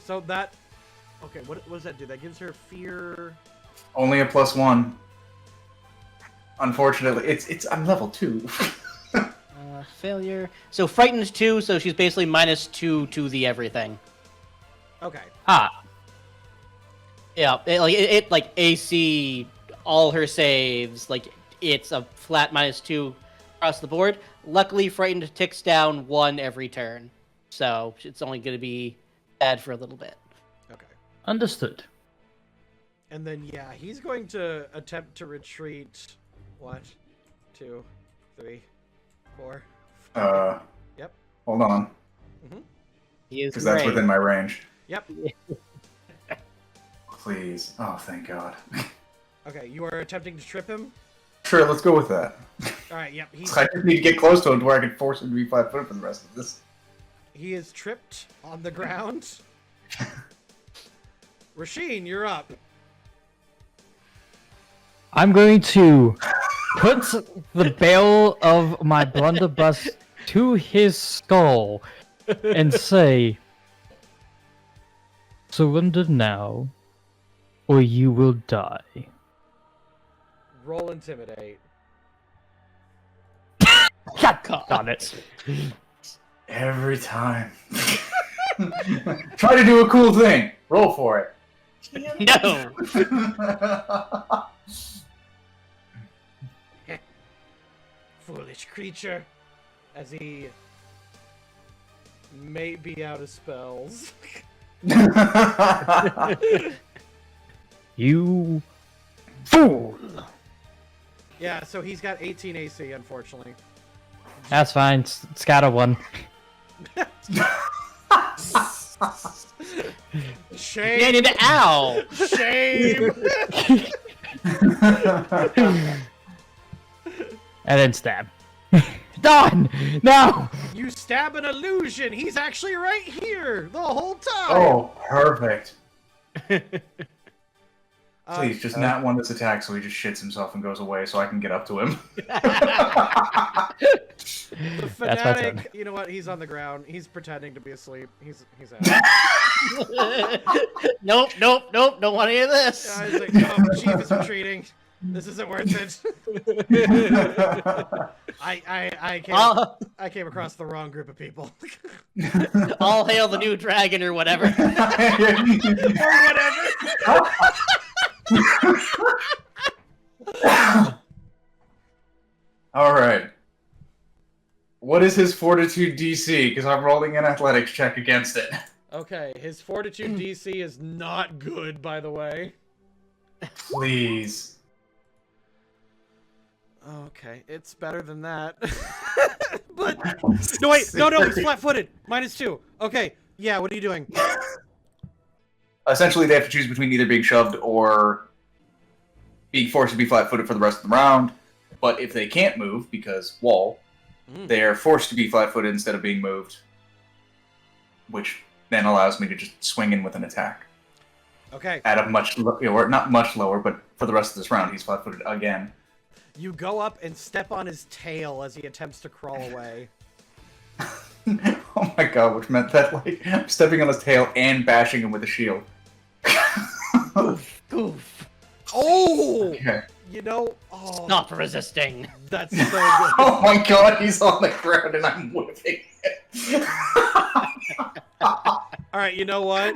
E: So that. Okay, what does that do? That gives her fear.
C: Only a +1. Unfortunately, it's I'm level 2.
B: Failure. So frightened 2, so she's basically -2 to the everything.
E: Okay.
F: Ah.
B: Yeah, it like AC, all her saves, like it's a flat -2 across the board. Luckily, frightened ticks down 1 every turn, so it's only going to be bad for a little bit.
E: Okay.
F: Understood.
E: And then yeah, he's going to attempt to retreat. 1, 2, 3, 4. Yep.
C: Hold on,
B: He is
C: because that's
B: great.
C: within my range.
E: Yep.
C: Please. Oh, thank God.
E: Okay, you are attempting to trip him.
C: Sure, let's go with that.
E: All right. Yep.
C: I just need to get close to him to where I can force him to be 5-foot for the rest of this.
E: He is tripped on the ground. Rasheen, you're up.
F: I'm going to put the barrel of my blunderbuss to his skull and say, "Surrender now, or you will die."
E: Roll intimidate.
F: God damn it.
C: Every time. Try to do a cool thing. Roll for it.
B: No.
E: Foolish creature. As he may be out of spells.
F: You fool.
E: Yeah, so he's got 18 AC, unfortunately.
F: That's fine. Scatter one.
E: Shame!
B: An owl.
E: Shame!
F: And then stab. Done! No!
E: You stab an illusion! He's actually right here the whole time!
C: Oh, perfect. Please, just not one this attack so he just shits himself and goes away so I can get up to him.
E: The
F: That's my
E: fanatic,
F: turn.
E: you know what? He's on the ground. He's pretending to be asleep. He's out.
B: Nope. Don't want any of this.
E: He's like, no, Chief is retreating. This isn't worth it. I came across the wrong group of people.
B: All hail the new dragon or whatever.
E: Or whatever.
C: All right. What is his fortitude DC? Because I'm rolling an athletics check against it.
E: Okay, his fortitude DC is not good, by the way.
C: Please.
E: Okay, it's better than that. But no, wait, no, it's flat-footed. -2. Okay, yeah. What are you doing?
C: Essentially, they have to choose between either being shoved or being forced to be flat-footed for the rest of the round. But if they can't move because wall, they are forced to be flat-footed instead of being moved, which then allows me to just swing in with an attack.
E: Okay.
C: At a much, or not much lower, but for the rest of this round, he's flat-footed again.
E: You go up and step on his tail as he attempts to crawl away.
C: Oh my god, which meant that, like, I'm stepping on his tail and bashing him with a shield.
B: Goof.
E: Oh!
C: Okay.
E: You know, oh,
B: Stop resisting.
E: that's so good.
C: Oh my god, he's on the ground and I'm whipping it.
E: Alright, you know what?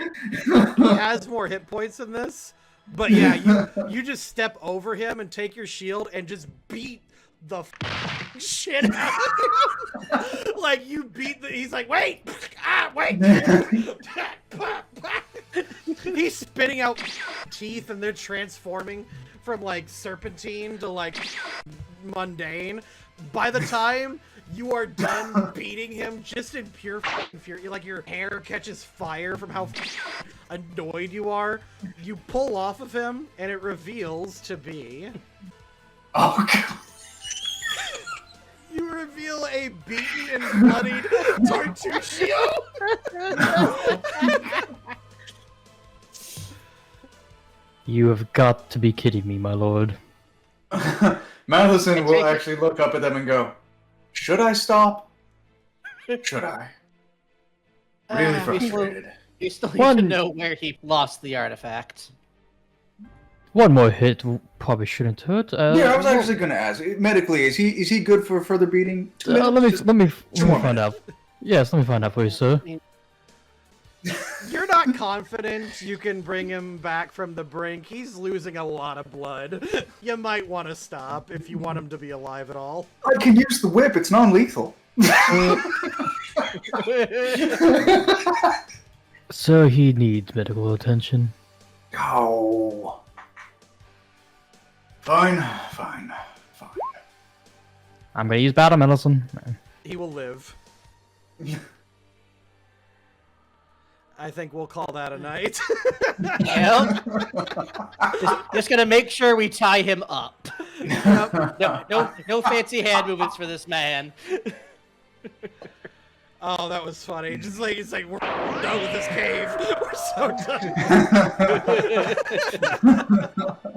E: He has more hit points than this. But yeah, you just step over him and take your shield and just beat the shit out of him. Like, you beat the... He's like, wait! Wait! He's spitting out teeth and they're transforming from, like, serpentine to, like, mundane. By the time you are done beating him, just in pure fury, like your hair catches fire from how annoyed you are, you pull off of him, and it reveals to be...
C: Oh god.
E: You reveal a beaten and bloodied Tartusio!
F: You have got to be kidding me, my lord.
C: Matheson will actually look up at them and go, should I stop? Should I? Really frustrated.
B: You still need to know where he lost the artifact.
F: One more hit probably shouldn't hurt.
C: Yeah, I was actually going to ask. Medically, is he good for further beating?
F: Let me find out. Yes, let me find out for you, sir.
E: You're not confident you can bring him back from the brink. He's losing a lot of blood. You might want to stop if you want him to be alive at all.
C: I can use the whip. It's non-lethal.
F: So he needs medical attention.
C: Oh. Fine.
F: I'm gonna use battle medicine.
E: He will live. I think we'll call that a night.
B: Yep. Just gonna make sure we tie him up. No fancy hand movements for this man.
E: Oh, that was funny. Just like it's like we're done with this cave. We're so done.